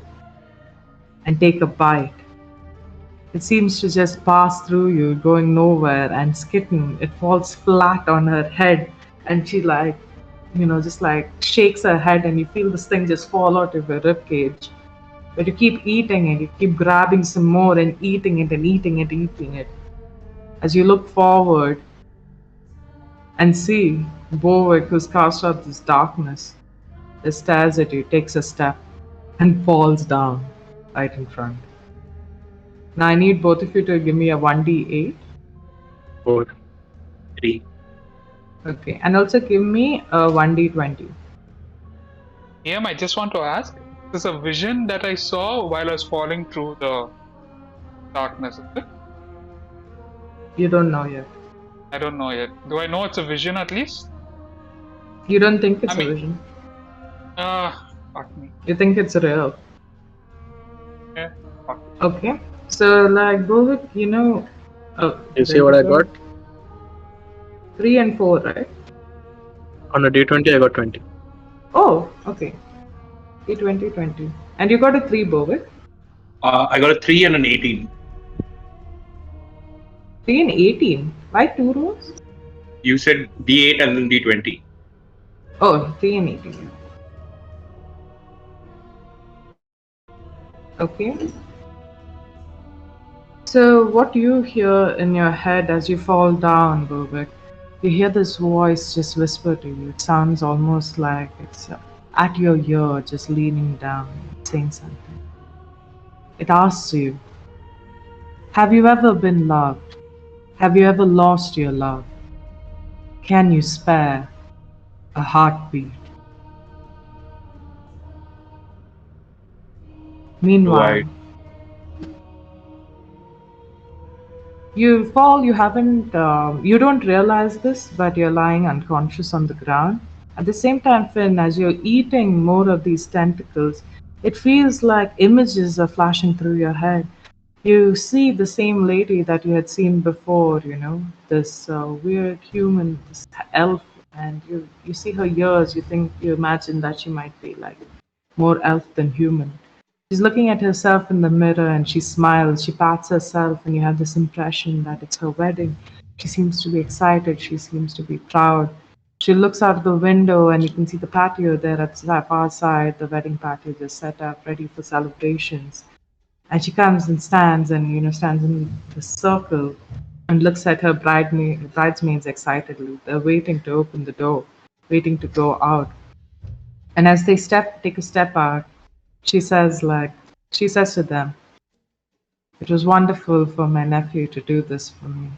and take a bite. It seems to just pass through you, going nowhere, and Skitten, it falls flat on her head, and she just like shakes her head, and you feel this thing just fall out of your ribcage. But you keep eating it, you keep grabbing some more and eating it and eating it, eating it. As you look forward and see Bovik, who's cast out this darkness, just stares at you, takes a step, and falls down right in front. Now I need both of you to give me a 1d8. 4. 3. Okay, and also give me a 1d20. I just want to ask. This is a vision that I saw while I was falling through the darkness, is it? You don't know yet. I don't know yet. Do I know it's a vision at least? You don't think it's I mean- a vision. Fuck me. You think it's real. Yeah, fuck. Okay. So like go with oh, You see what I got? 3 and 4, right? On a D20, I got 20. Oh, okay. 20, 20. And you got a 3, Bovik. I got a 3 and an 18. 3 and 18. Why 2 rows? You said D8 and then D20. Oh, 3 and 18. Okay. So, what you hear in your head as you fall down, Bobek, you hear this voice just whisper to you. It sounds almost like it's at your ear, just leaning down, saying something. It asks you, have you ever been loved? Have you ever lost your love? Can you spare a heartbeat? Do Meanwhile, I? you fall, you don't realize this, but you're lying unconscious on the ground. At the same time, Finn, as you're eating more of these tentacles, it feels like images are flashing through your head. You see the same lady that you had seen before, this weird human, this elf, and you see her ears, you imagine that she might be like more elf than human. She's looking at herself in the mirror and she smiles, she pats herself, and you have this impression that it's her wedding. She seems to be excited, she seems to be proud. She looks out of the window and you can see the patio there at the far side, the wedding patio just set up, ready for celebrations. And she comes and stands in the circle and looks at her bridesmaids excitedly. They're waiting to open the door, waiting to go out. And as they take a step out, she says, she says to them, "It was wonderful for my nephew to do this for me."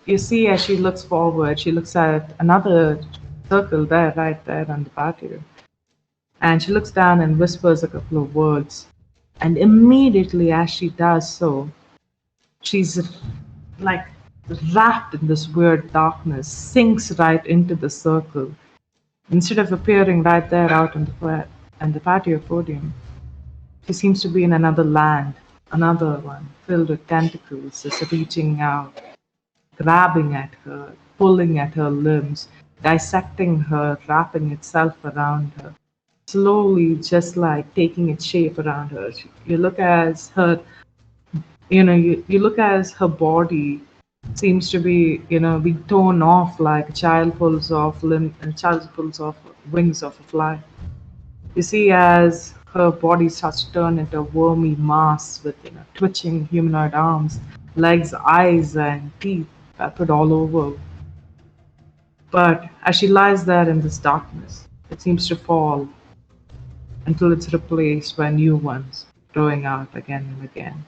You see as she looks forward, she looks at another circle there, right there on the patio. And she looks down and whispers a couple of words. And immediately as she does so, she's like wrapped in this weird darkness, sinks right into the circle. Instead of appearing right there out on the patio podium, she seems to be in another land, another one, filled with tentacles, just reaching out, grabbing at her, pulling at her limbs, dissecting her, wrapping itself around her, slowly just like taking its shape around her. You look as her, you look as her body seems to be, be torn off like a child pulls off wings of a fly. You see as her body starts to turn into a wormy mass with twitching humanoid arms, legs, eyes, and teeth peppered all over. But as she lies there in this darkness, it seems to fall until it's replaced by new ones growing out again and again.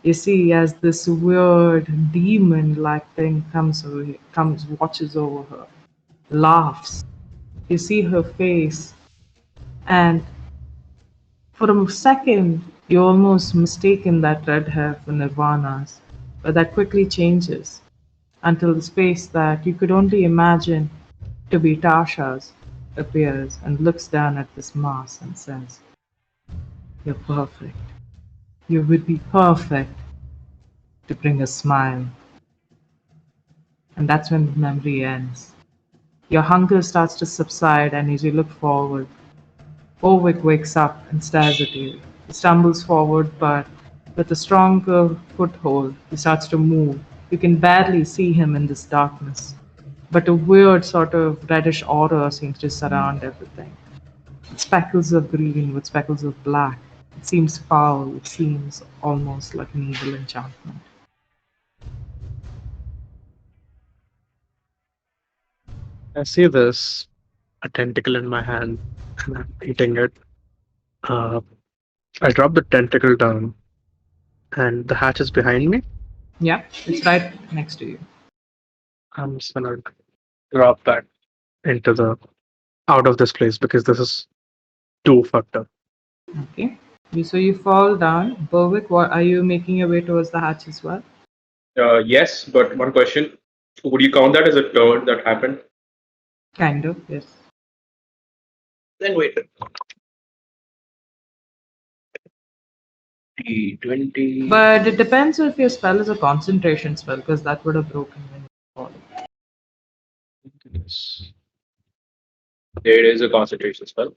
You see, as this weird demon-like thing watches over her, laughs. You see her face, and for a second, you almost mistaken that red hair for Nirvana's, but that quickly changes until the face that you could only imagine to be Tasha's appears and looks down at this mask and says, "You're perfect. You would be perfect to bring a smile." And that's when the memory ends. Your hunger starts to subside, and as you look forward, Orwick wakes up and stares at you. He stumbles forward, but with a stronger foothold, he starts to move. You can barely see him in this darkness, but a weird sort of reddish aura seems to surround everything. Speckles of green with speckles of black. It seems foul, it seems almost like an evil enchantment. I see this a tentacle in my hand and I'm eating it. Uh, I drop the tentacle down and the hatch is behind me. Yeah, it's right next to you. I'm just gonna drop that into the out of this place because this is too fucked up. Okay. So you fall down. Berwick, what are you making your way towards the hatch as well? Yes, but one question. Would you count that as a turn that happened? Kind of, yes. Then wait. D20. But it depends if your spell is a concentration spell, because that would have broken when you fall. Yes. There is a concentration spell.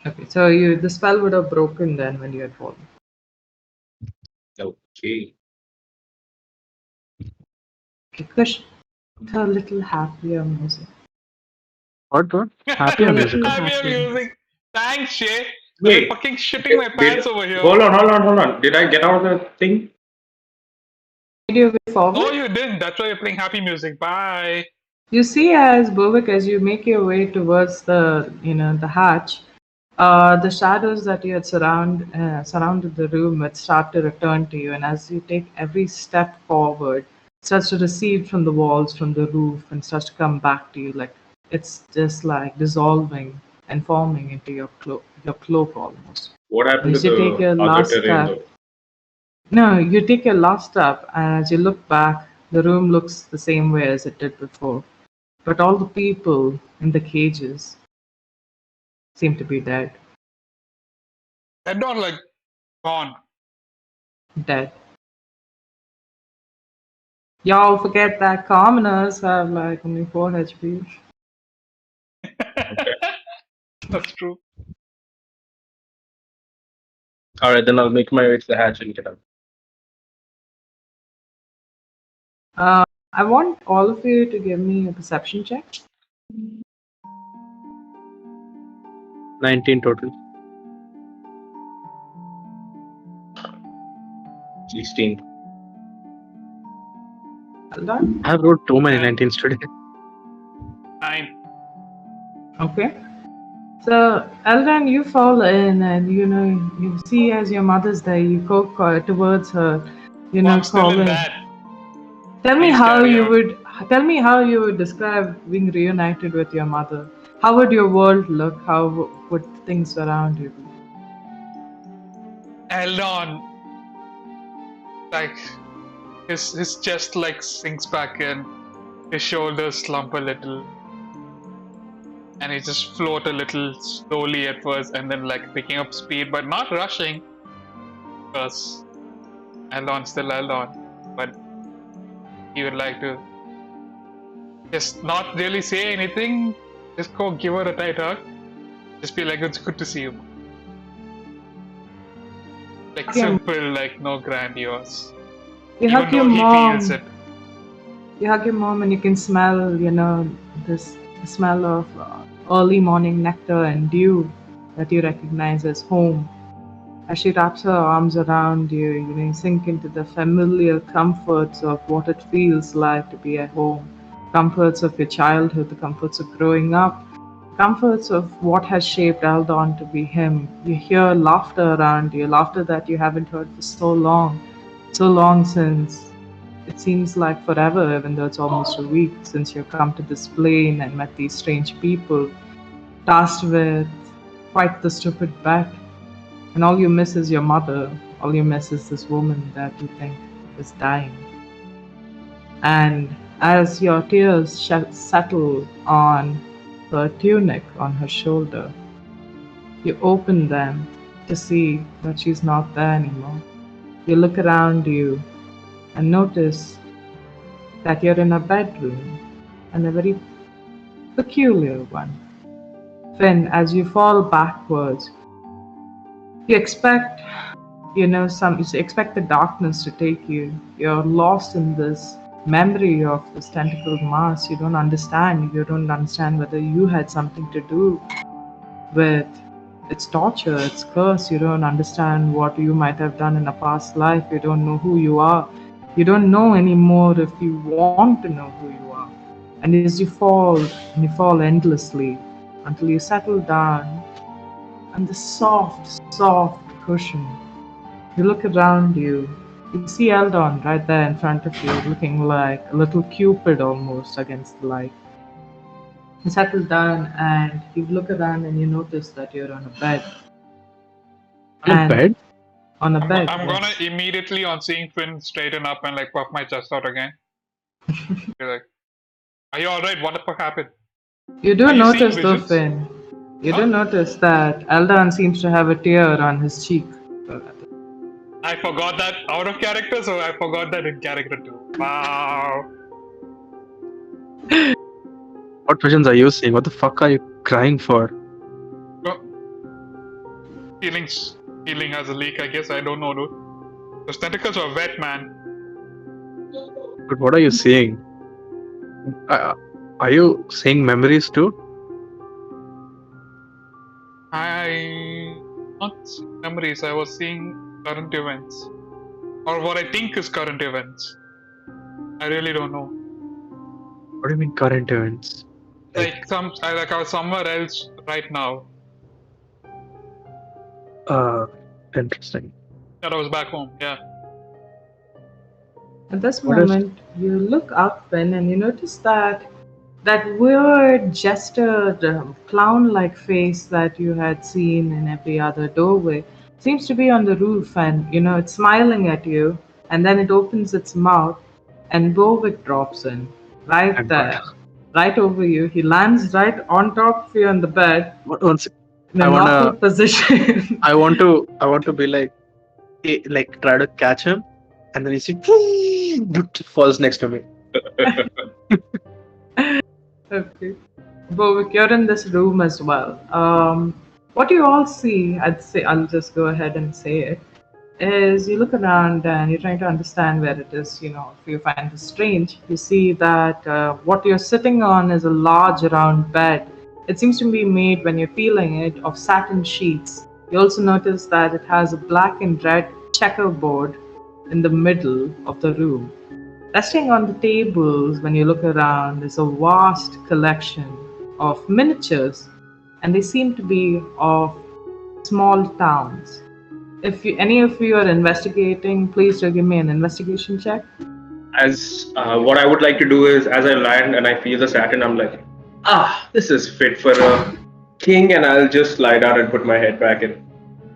Okay, so the spell would have broken then when you had fallen. Okay. Push a little happier music. What? Happier music. Little Happier happier. music. Thanks, Shay. I'm Wait. fucking shitting my pants over here. Hold on. Did I get out of the thing? Made your way No, forward. you didn't. That's why you're playing happy music. Bye. You see, as Bovik, as you make your way towards the hatch, the shadows that you had surrounded the room would start to return to you, and as you take every step forward, it starts to recede from the walls, from the roof, and starts to come back to you. Like it's just like dissolving and forming into your cloak almost. What And happened to as you take the your other last terrain step, though? no, you take your last step, and as you look back, the room looks the same way as it did before. But all the people in the cages seem to be dead. They're not like gone. Dead. Y'all forget that commoners have like only 4 HP. That's true. Alright, then I'll make my way to the hatch and get out. I want all of you to give me a perception check. 19 total. 16. Well done. I have wrote too many 19s today. 9. Okay. So, Eldon, you fall in and you see as your mother's there, you go towards her, I'm still call in in. that. Tell me Please how carry you on. would describe being reunited with your mother. How would your world look? How would things around you be? Eldon, like his chest like sinks back in, his shoulders slump a little, and he just float a little slowly at first, and then like picking up speed, but not rushing, because Eldon's still Eldon, but he would like to just not really say anything, just go give her a tight hug, just be like, it's good to see you. Like Yeah. simple, like no grandiose. You Even hug your though he mom. feels it. You hug your mom, and you can smell, this smell of early morning nectar and dew that you recognize as home. As she wraps her arms around you, you sink into the familiar comforts of what it feels like to be at home. Comforts of your childhood, the comforts of growing up, comforts of what has shaped Aldon to be him. You hear laughter around you, laughter that you haven't heard for so long since it seems like forever, even though it's almost a week since you've come to this plane and met these strange people, tasked with quite the stupid bet. And all you miss is your mother. All you miss is this woman that you think is dying. And as your tears settle on her tunic on her shoulder, you open them to see that she's not there anymore. You look around you and notice that you're in a bedroom, and a very peculiar one. Finn, as you fall backwards, you expect you expect the darkness to take you. You're lost in this memory of this tentacled mass. You don't understand whether you had something to do with its torture, its curse. You don't understand what you might have done in a past life. You don't know who you are. You don't know anymore if you want to know who you are. And as you fall endlessly until you settle down on the soft cushion. You look around you. You see Eldon right there in front of you, looking like a little Cupid almost against the light. You settle down and you look around and you notice that you're on a bed. On a bed? On a bed. I'm yes. gonna immediately on seeing Finn straighten up and like puff my chest out again. Be like, are you alright? What the fuck happened? You do Are you notice seeing though, visions? Finn. You Huh? do notice that Eldon seems to have a tear on his cheek. I forgot that out of character, so I forgot that in character too. Wow. What visions are you seeing? What the fuck are you crying for? Feeling has a leak, I guess. I don't know, dude. Those tentacles were wet, man. But what are you seeing? Are you seeing memories too? I not seeing memories. I was seeing current events, or what I think is current events. I really don't know. What do you mean current events? Like I was somewhere else right now. Interesting. That I was back home. Yeah. At this What is- moment, you look up, Ben, and you notice that weird gestured clown-like face that you had seen in every other doorway seems to be on the roof, and it's smiling at you, and then it opens its mouth, and Bovic drops in right I'm there, right over you. He lands right on top of you on the bed Once in a I wanna- knockout position. I want to be like try to catch him, and then you see falls next to me. Okay. Bovic, you're in this room as well. What you all see, I'll just go ahead and say it, is you look around and you're trying to understand where it is, if you find it strange. You see that what you're sitting on is a large round bed. It seems to be made, when you're feeling it, of satin sheets. You also notice that it has a black and red checkerboard in the middle of the room. Resting on the tables, when you look around, is a vast collection of miniatures, and they seem to be of small towns. If any of you are investigating, please do give me an investigation check. As what I would like to do is, as I land and I feel the satin, I'm like, this is fit for a king, and I'll just lie down and put my head back in.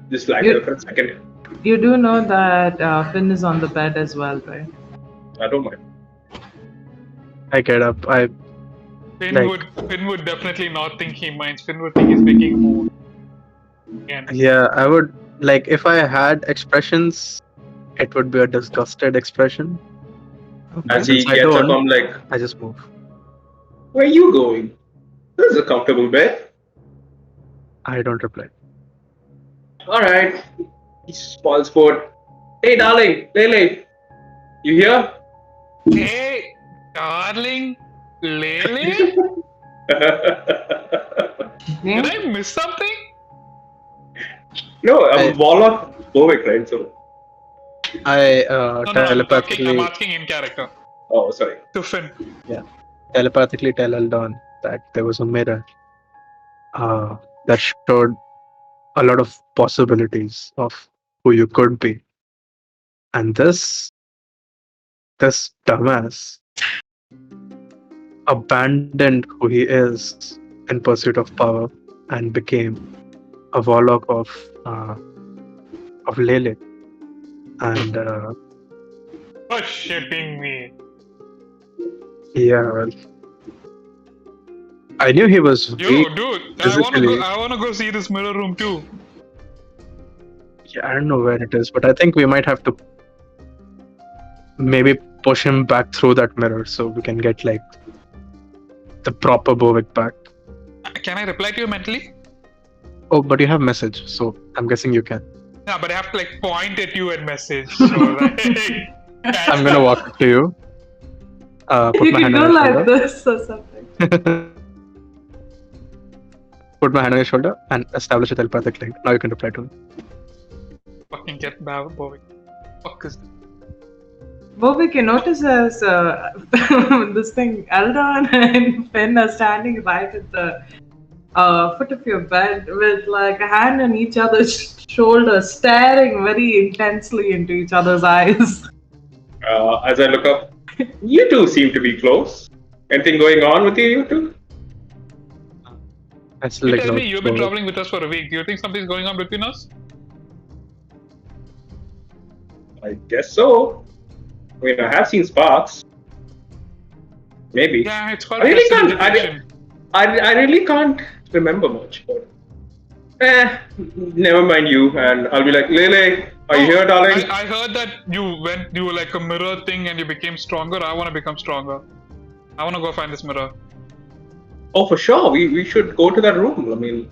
Just lie there for a second. You do know that Finn is on the bed as well, right? I don't mind. I get up. Finn Like- would definitely not think he minds. Finn would think he's making a move. Again. Yeah, I would like if I had expressions, it would be a disgusted expression. As he Since I gets up, don't- I'm like, I just move. where are you going? This is a comfortable bed. I don't reply. Alright. Small sport. Hey, darling, Lele. You here? Hey, darling, Lele? Okay. Did I miss something? No, I'm Warlock Bovic, right? So, I No, I'm telepathically asking in character. oh, sorry. To Finn. telepathically tell Eldon that there was a mirror that showed a lot of possibilities of who you could be, and this dumbass abandoned who he is in pursuit of power and became a warlock of Lele, and Worshipping me. yeah, well, I knew he was Yo, weak dude, physically. I wanna go see this mirror room too. Yeah, I don't know where it is, but I think we might have to maybe push him back through that mirror so we can get like the proper Bovic back. Can I reply to you mentally? Oh, but you have message, so I'm guessing you can. Yeah, but I have to like point at you and message. So like, I'm gonna walk up to you. Put You my can hand go on your like shoulder. this or something. Put my hand on your shoulder and establish a telepathic link. Now you can reply to me. fucking get Bovic. Fuck is this? Bovic, you notice as this thing, Eldon and Finn are standing right at the foot of your bed with like a hand on each other's shoulder, staring very intensely into each other's eyes. As I look up, you two seem to be close. Anything going on with you two? I still You like tell me no you've been Bovic. traveling with us for a week. Do you think something's going on between us? I guess so. I mean, I have seen sparks. Maybe. Yeah, it's called I really passive can't- detection. I really can't remember much. But, never mind you. And I'll be like, Lele, are you here, darling? I heard that you were like a mirror thing and you became stronger. I want to become stronger. I want to go find this mirror. Oh, for sure. We should go to that room. I mean,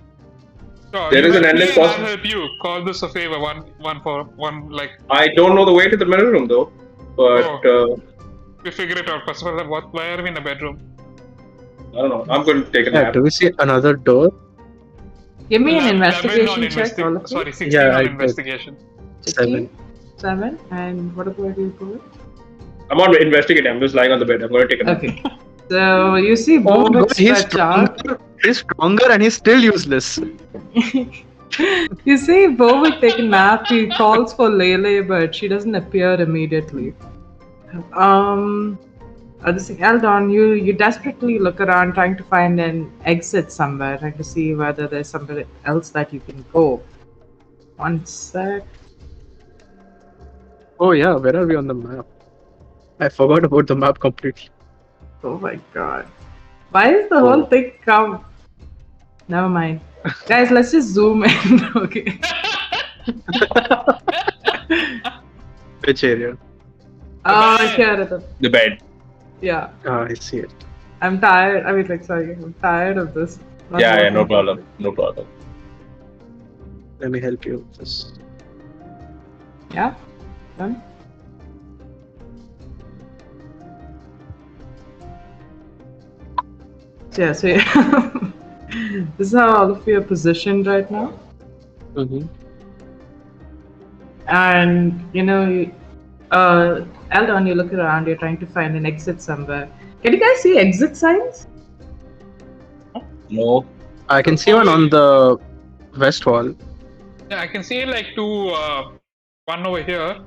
Sure, There you is an help me endless and I'll possible. help you. Call this a favor. One for one. Like I don't know the way to the mirror room though. But we figure it out. First of all, why are we in a bedroom? I don't know. I'm going to take a Yeah, nap. do we see another door? Give me an 11 investigation on check, all of you. Sorry, 16 Yeah, on I did. investigation. 16? 7. And what about you, Paul? I'm not investigating. I'm just lying on the bed. I'm going to take a nap. Okay. So you see Oh my Bovik god, he's stretch out. stronger. He's stronger and he's still useless. You see Bovik take a nap. He calls for Lele, but she doesn't appear immediately. This thing, Eldon, you desperately look around trying to find an exit somewhere, trying to see whether there's somewhere else that you can go. One sec. Oh yeah, where are we on the map? I forgot about the map completely. Oh my god. Why is the whole thing come? Never mind. Guys, let's just zoom in, okay? Which area? Here it is. The bed. Yeah. Ah, I see it. I'm tired. I mean, like, sorry. I'm tired of this. Not Yeah, working no problem. properly. No problem. Let me help you with this. Yeah? Done? So, yeah, so this is how all of you are positioned right now. Mm-hmm. And, Eldon, you look around, you're trying to find an exit somewhere. Can you guys see exit signs? No. I can see one on the west wall. Yeah, I can see like two. One over here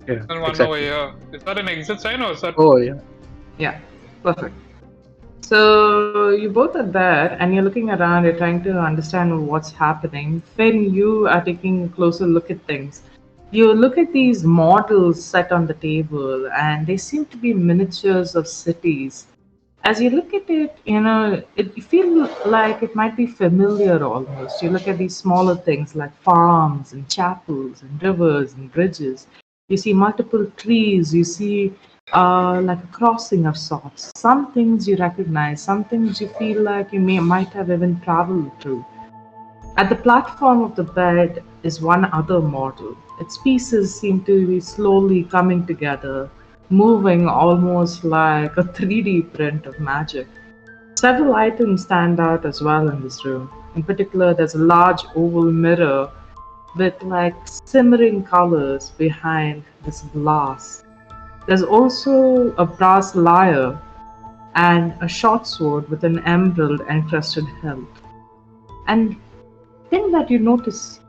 Yeah, and one over here. Is that an exit sign or is that? Oh yeah. Yeah, perfect. So you both are there and you're looking around, you're trying to understand what's happening. Finn, you are taking a closer look at things. You look at these models set on the table and they seem to be miniatures of cities. As you look at it, you feel like it might be familiar almost. You look at these smaller things like farms and chapels and rivers and bridges. You see multiple trees. You see like a crossing of sorts. Some things you recognize, some things you feel like you might have even traveled through. At the platform of the bed is one other model. Its pieces seem to be slowly coming together, moving almost like a 3D print of magic. Several items stand out as well in this room. In particular, there's a large oval mirror with like simmering colors behind this glass. There's also a brass lyre and a short sword with an emerald encrusted hilt. And thing that you notice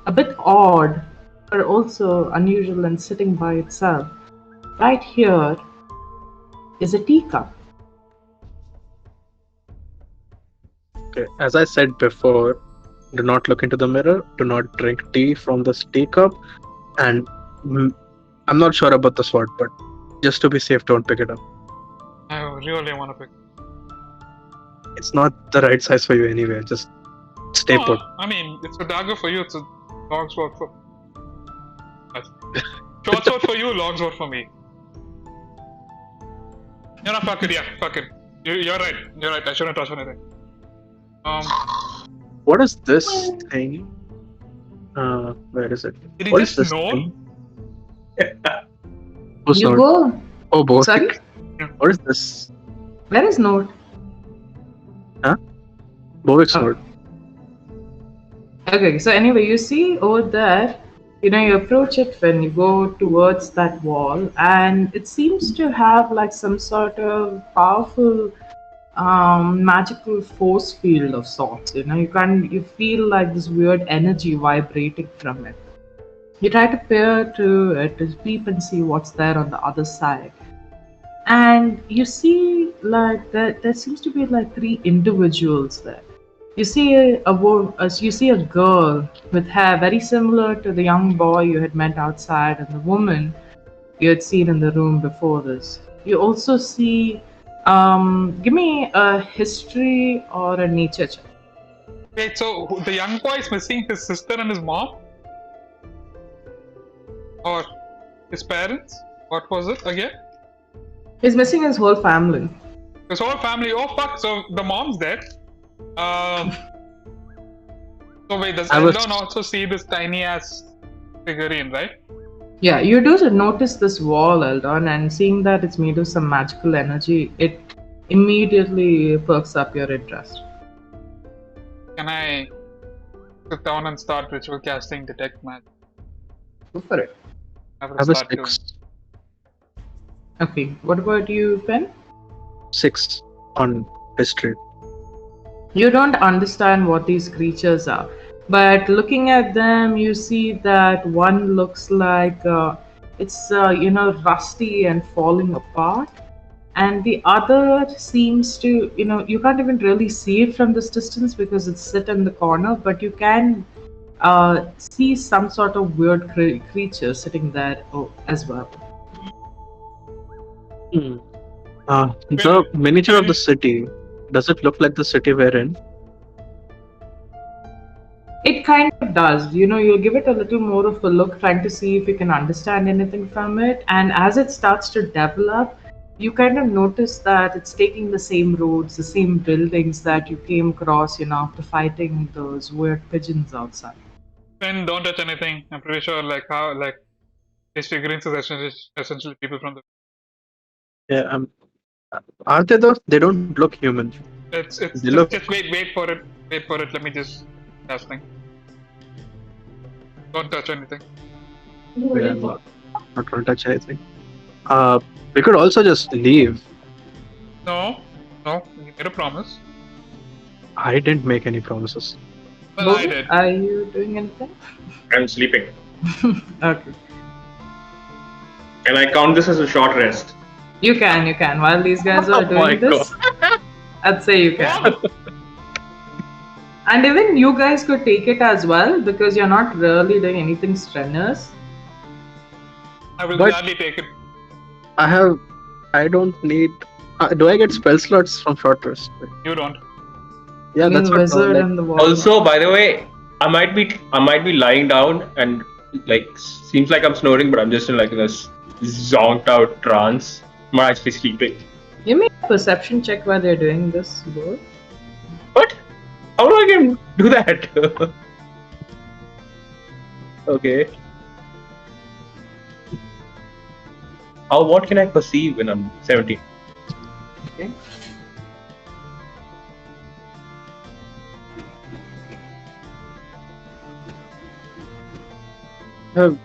a bit odd, but also unusual and sitting by itself, right here is a teacup. Okay. As I said before, do not look into the mirror. Do not drink tea from this teacup. And I'm not sure about the sword, but just to be safe, don't pick it up. I really want to pick. It's not the right size for you anyway. Just stay put. I mean, it's a dagger for you. It's a long sword for. Short sword for you, long sword for me. You know, fuck it. Yeah, fuck it. You're right. You're right. I shouldn't touch anything. What is this thing? Where is it? Did he What is just this know? thing? Who's You Node? go. Oh, both. Sorry? What is this? Where is Note? Bovik's Oh. Node. Okay, so anyway, you see over there, you approach it when you go towards that wall, and it seems to have like some sort of powerful magical force field of sorts. You feel like this weird energy vibrating from it. You try to peer to it to peep and see what's there on the other side. And you see like there seems to be like three individuals there. You see you see a girl with hair very similar to the young boy you had met outside and the woman you had seen in the room before this. You also see give me a history or a nature check. Wait, so the young boy is missing his sister and his mom? Or his parents? What was it again? He's missing his whole family. His whole family. Oh fuck! So the mom's dead. So wait, does I was- Eldon also see this tiny ass figurine, right? Yeah, you do notice this wall, Eldon, and seeing that it's made of some magical energy, it immediately perks up your interest. Can I sit down and start ritual casting detect magic? Go for it. I will I was start doing. 6. Okay, what about you, Pen? 6 on history. You don't understand what these creatures are, but looking at them, you see that one looks like it's rusty and falling apart, and the other seems to you can't even really see it from this distance because it's sit in the corner, but you can see some sort of weird creature sitting there as well. Hmm. The miniature of the city, does it look like the city we're in? It kind of does. You'll give it a little more of a look, trying to see if you can understand anything from it. And as it starts to develop, you kind of notice that it's taking the same roads, the same buildings that you came across, after fighting those weird pigeons outside. Then don't touch anything. I'm pretty sure like these figurines is essentially people from the. Yeah. Are they though? They don't look human. It's They look. just wait for it. Wait for it. Let me just casting. Don't touch anything. Yeah, I'm not going to touch anything. We could also just leave. No, you made a promise. I didn't make any promises. Well, I Bobby, did. are you doing anything? I'm sleeping. Okay. Can I count this as a short rest? You can. While these guys are Oh my doing this, I'd say you can. And even you guys could take it as well because you're not really doing anything strenuous. I will But- gladly take it. I don't need. Do I get spell slots from short rest? You don't. Yeah, that's what. Wizard Like, and the wall. Also, by the way, I might be lying down and like seems like I'm snoring, but I'm just in like this zonked out trance. I'm not actually sleeping. You make a perception check while they're doing this, board. What? How do I can do that? Okay. What can I perceive when I'm 17? Okay. I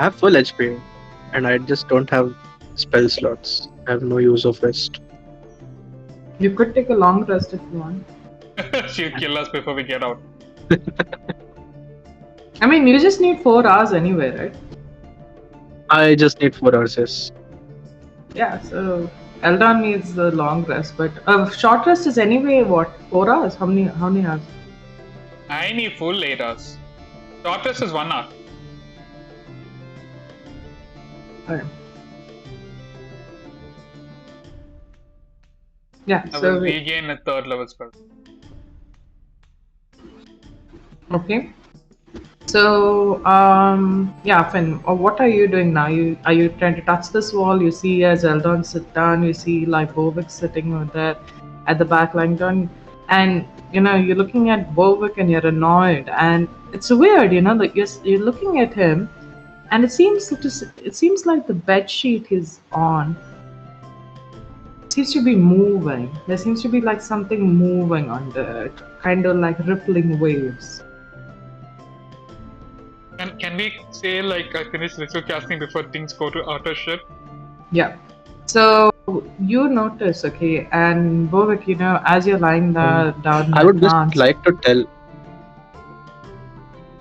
have full HP, and I just don't have spell slots. I have no use of rest. You could take a long rest if you want. She'll kill us before we get out. I mean, you just need 4 hours anyway, right? I just need 4 hours. Yes. Yeah, so Eldon needs the long rest, but short rest is anyway what? 4 hours? How many hours? I need full 8 hours. Short rest is 1 hour. Okay. Yeah, I so will regain a 3rd level spell. okay. So yeah, Finn, what are you doing now? Are you trying to touch this wall? You see as Eldon sit down, you see like Bovik sitting over there at the back lying down, and you're looking at Bovik and you're annoyed, and it's weird, that you're looking at him, and it seems like the bed sheet he's on seems to be moving. There seems to be like something moving under it, kind of like rippling waves. Can we say like I finish ritual casting before things go to outer ship? Yeah. So you notice, okay, and Bovik, as you're lying down in I would trance, just like to tell.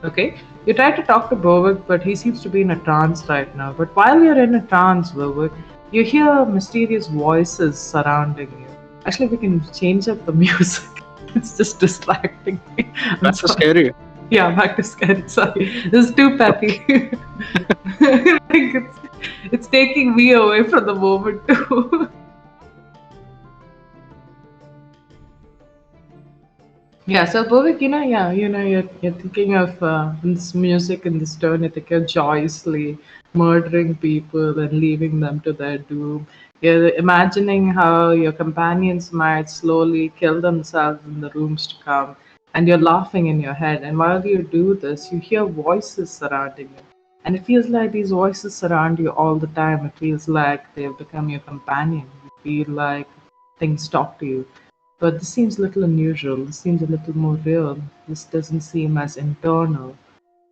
okay, you try to talk to Bovik, but he seems to be in a trance right now. But while you're in a trance, Bovik, you hear mysterious voices surrounding you. Actually, we can change up the music. It's just distracting me. I'm That's so sorry. scary. Yeah, back to scary. Sorry, this is too peppy. Like it's taking me away from the moment too. Yeah, so Bovik, you're thinking of this music in this tone. You think you're joyously murdering people and leaving them to their doom. You're imagining how your companions might slowly kill themselves in the rooms to come, and you're laughing in your head. And while you do this, you hear voices surrounding you. And it feels like these voices surround you all the time. It feels like they've become your companion. You feel like things talk to you. But this seems a little unusual. This seems a little more real. This doesn't seem as internal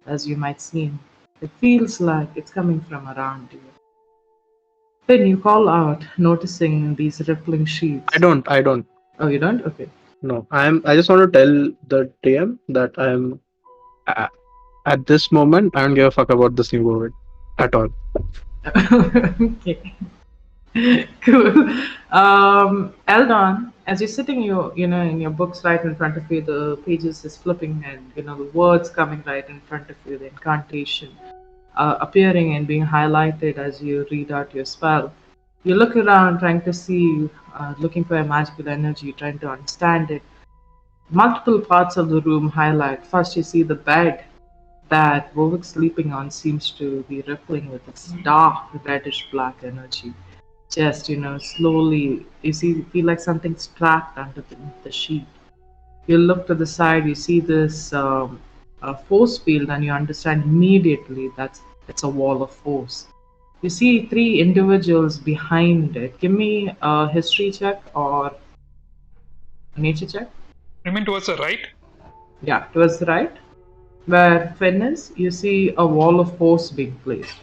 as you might seem. It feels like it's coming from around you. Then you call out, noticing these rippling sheets. I don't. Oh, you don't? Okay. No, I just want to tell the DM that I'm at this moment. I don't give a fuck about this new world at all. Okay. Cool. Eldon, as you're sitting, in your books right in front of you, the pages is flipping, and the words coming right in front of you, the incantation appearing and being highlighted as you read out your spell. You look around, trying to see, looking for a magical energy, trying to understand it. Multiple parts of the room highlight. First, you see the bed that Vovek's sleeping on seems to be rippling with its dark reddish black energy. Just, slowly, feel like something's trapped under the sheet. You look to the side, you see this force field, and you understand immediately that it's a wall of force. You see three individuals behind it. Give me a history check or a nature check. You mean towards the right? Yeah, towards the right. Where Finn is, you see a wall of force being placed.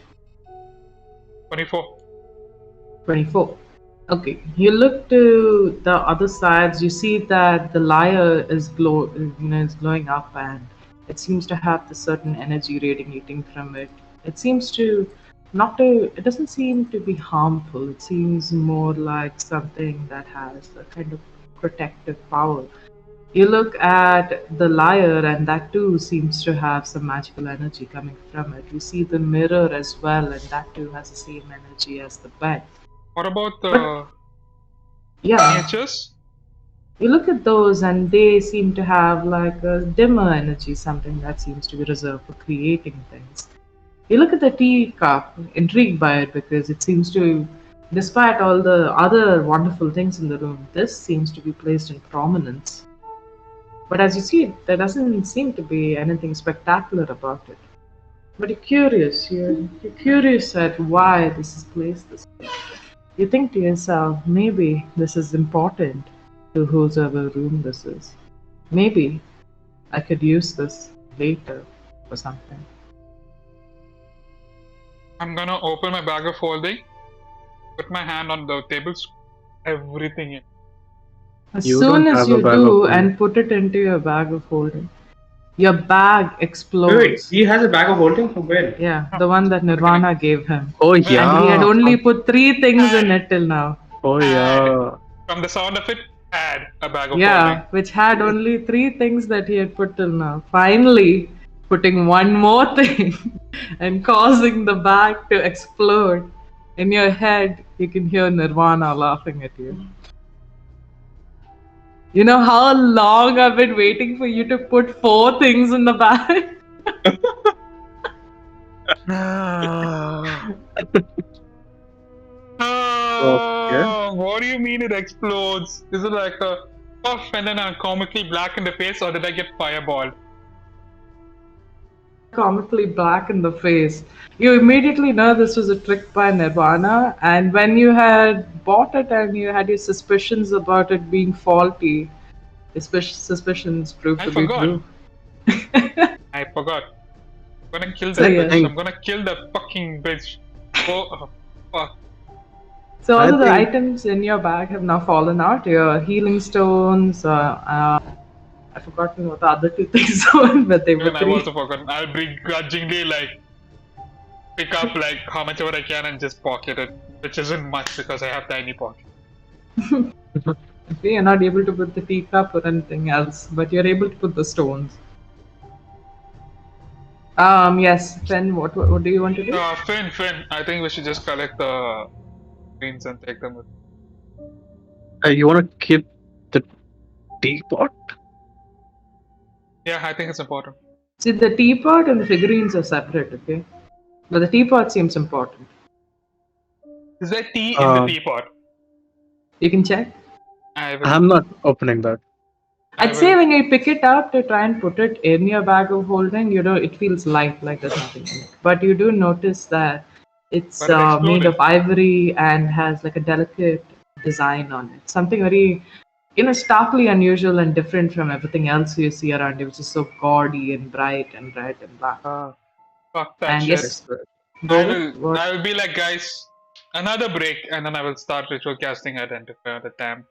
24. 24. Okay, you look to the other sides. You see that the lyre is glowing up, and it seems to have the certain energy radiating from it. It seems to not to. It doesn't seem to be harmful. It seems more like something that has a kind of protective power. You look at the lyre, and that too seems to have some magical energy coming from it. You see the mirror as well, and that too has the same energy as the bed. What about the Yeah, miniatures? you look at those, and they seem to have like a dimmer energy, something that seems to be reserved for creating things. You look at the teacup, intrigued by it because it seems to, despite all the other wonderful things in the room, this seems to be placed in prominence. But as you see, there doesn't seem to be anything spectacular about it. But you're curious. You're curious at why this is placed this way. You think to yourself, maybe this is important to whosoever room this is. Maybe I could use this later for something. I'm gonna open my bag of holding, put my hand on the table, everything in. As You soon don't as have a you bag of do holding. and put it into your bag of holding, your bag Wait, explodes. he has a bag of holding from where? Yeah, the one that Nirvana gave him. Oh And he had yeah. only put 3 things in it till now. Oh yeah. From the sound of it, add a bag of Yeah, holding. which had only 3 things that he had put till now. Finally, putting one more thing and causing the bag to explode. In your head, you can hear Nirvana laughing at you. You know how long I've been waiting for you to put 4 things in the bag? What do you mean it explodes? Is it like a puff and then I'm comically black in the face, or did I get fireballed? Comically black in the face. You immediately know this was a trick by Nirvana, and when you had bought it and you had your suspicions about it being faulty, your suspicions proved I to be forgot. true. I forgot. I'm gonna kill So, that yeah. bitch. I'm gonna kill that fucking bitch. Oh, fuck. So all I of the think- items in your bag have now fallen out. Your healing stones. I've forgotten what the other 2 things were, but they were Even I've 3. also forgotten. I'll begrudgingly pick up how much ever I can and just pocket it, which isn't much because I have tiny pockets. Okay, you're not able to put the teacup or anything else, but you're able to put the stones. Yes, Finn, what do you want to do? Finn, I think we should just collect the greens and take them with. You want to keep the teapot? Yeah, I think it's important. See, the teapot and the figurines are separate, okay? But the teapot seems important. Is there tea in the teapot? You can check. I will. I'm not opening that. I'd say when you pick it up to try and put it in your bag of holding, it feels light, like there's nothing in it. But you do notice that it's But it made of exploded. ivory and has like a delicate design on it. Something very, starkly unusual and different from everything else you see around you, which is so gaudy and bright and red and black. Fuck that And shit. yes, I Bovik, what? will be like, guys, another break, and then I will start ritual casting Identify the Damned.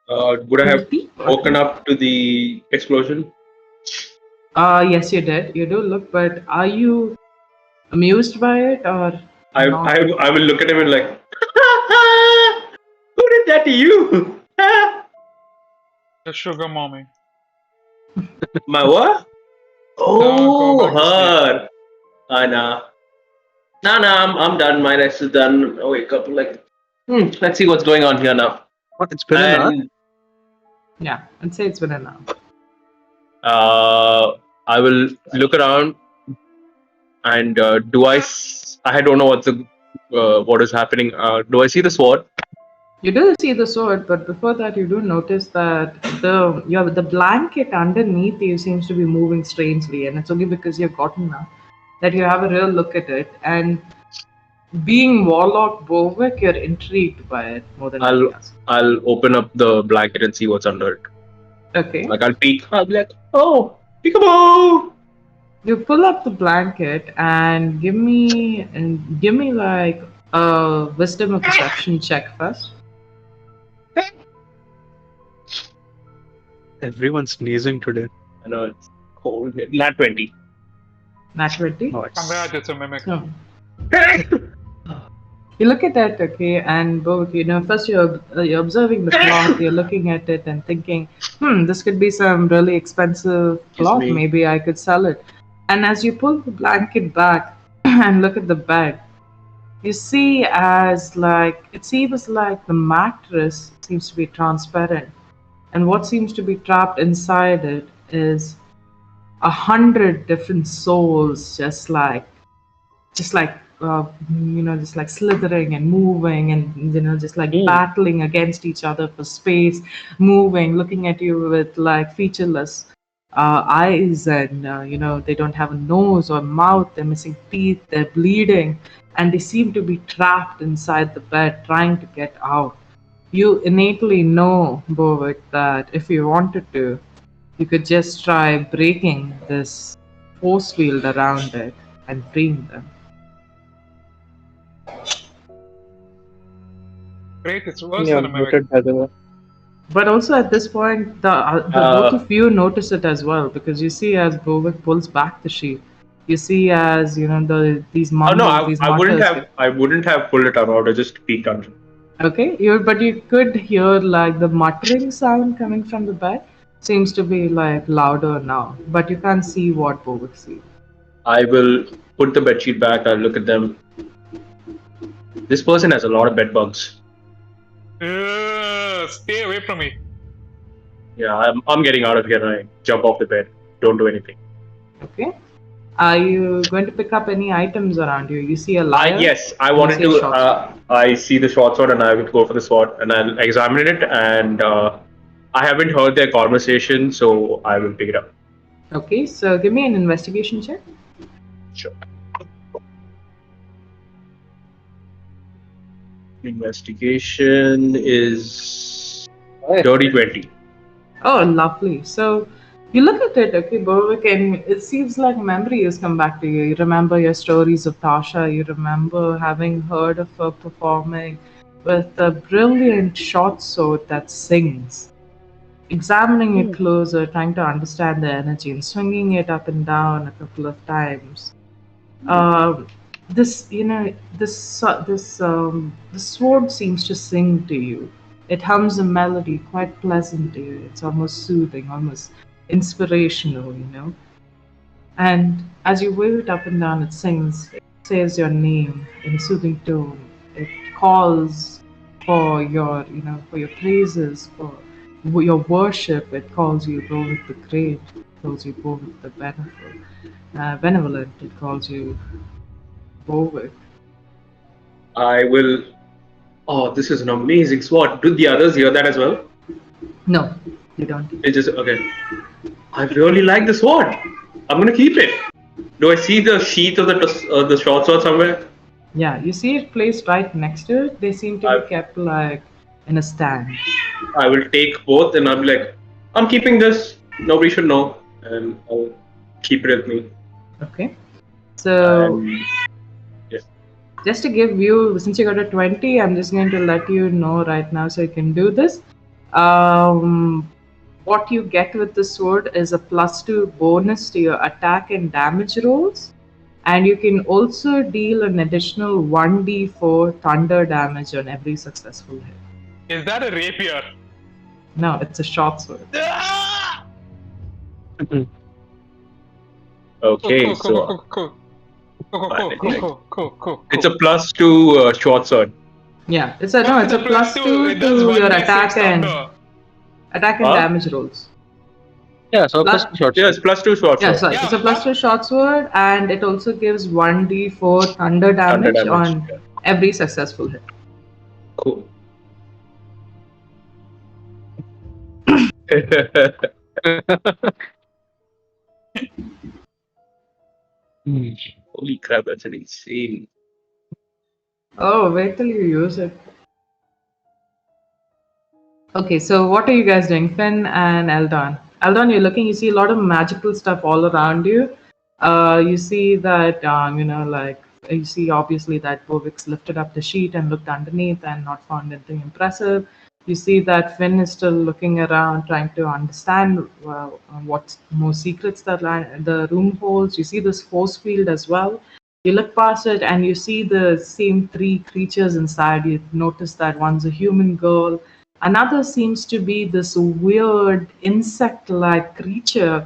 Would I have Guilty? woken up to the explosion? Yes, you did. You do look, but are you amused by it or not? I will look at him and like, who did that to you? The sugar mommy. My what? Go Oh, back to sleep. her. Nah. Nah, I'm done. My rest is done. I wake up like, let's see what's going on here now. What? It's been an hour? And Yeah, I'd say it's been an hour. I will look around and I don't know what is happening. Do I see the sword? You do see the sword, but before that, you do notice that the blanket underneath you seems to be moving strangely, and it's only because you've gotten up that you have a real look at it. And being Warlock Bovik, you're intrigued by it more than anything else. I'll open up the blanket and see what's under it. Okay. Like I'll peek. I'll be like, oh, peekaboo! You pull up the blanket and give me like a wisdom or perception check first. Everyone's sneezing today. I know it's cold here. Nat 20. Nat 20? Oh, it's... Congrats, it's a mimic. So, you look at that, okay, and both, first you're observing the cloth, you're looking at it and thinking, this could be some really expensive cloth, me. maybe I could sell it. And as you pull the blanket back and look at the bed, you see it seems like the mattress seems to be transparent, and what seems to be trapped inside it is 100 different souls, just like slithering and moving and just like battling against each other for space, moving, looking at you with like featureless eyes, and they don't have a nose or mouth, they're missing teeth, they're bleeding, and they seem to be trapped inside the bed trying to get out. You innately know, Bovik, that if you wanted to, you could just try breaking this force field around it and freeing them. Great, it's worse Yeah, than a mimic. muted by the way. But also at this point, the both of you notice it as well, because you see as Bovik pulls back the sheet, you see as these monsters. I wouldn't have pulled it out. I would have just peeked under. Okay, but you could hear like the muttering sound coming from the bed. Seems to be like louder now, but you can't see what Bovik sees. I will put the bedsheet back. I'll look at them. This person has a lot of bed bugs. Stay away from me. Yeah, I'm getting out of here. I jump off the bed. Don't do anything. Okay. Are you going to pick up any items around you? You see a lyre? Yes, I wanted to. I see the short sword and I will go for the sword and I'll examine it. And I haven't heard their conversation, so I will pick it up. Okay, so give me an investigation check. Sure. Investigation is dirty 20. Oh, lovely. So you look at it, okay, Bovik, and it seems like memory has come back to you. You remember your stories of Tasha. You remember having heard of her performing with a brilliant short sword that sings. Examining it closer, trying to understand the energy and swinging it up and down a couple of times. The sword seems to sing to you. It hums a melody quite pleasant to you. It's almost soothing, almost inspirational, And as you wave it up and down, it sings, it says your name in a soothing tone. It calls for your praises, for your worship. It calls you Bovik the Great. It calls you Bovik the Benevolent. It calls you Bovik. I will. Oh, this is an amazing sword. Do the others hear that as well? No. You don't. It just okay. I really like the sword. I'm gonna keep it. Do I see the sheath of the short sword somewhere? Yeah, you see it placed right next to it. They seem to be I kept like in a stand. I will take both and I'll be like, I'm keeping this. Nobody should know, and I'll keep it with me. Okay. So And yeah. just to give you, since you got a 20, I'm just going to let you know right now so you can do this. What you get with the sword is a +2 bonus to your attack and damage rolls. And you can also deal an additional 1d4 thunder damage on every successful hit. Is that a rapier? No, it's a short sword. Ah! Okay, Cool. so Cool. it's a +2 short sword. Yeah, it's a no, it's a +2 It does to your 1d6 attack and thunder. damage rolls. Yeah, so Plus- plus short. Yes, +2 short Yeah, sword. sorry, Yeah, it's a +2 short sword, and it also gives 1d4 thunder damage, damage, on yeah. every successful hit. Cool. Holy crap, that's an insane. Oh, wait till you use it. Okay, so what are you guys doing, Finn and Eldon? Eldon, you're looking. You see a lot of magical stuff all around you. You see that like you see obviously that Bovix lifted up the sheet and looked underneath and not found anything impressive. You see that Finn is still looking around, trying to understand what more secrets the room holds. You see this force field as well. You look past it and you see the same three creatures inside. You notice that one's a human girl. Another seems to be this weird insect-like creature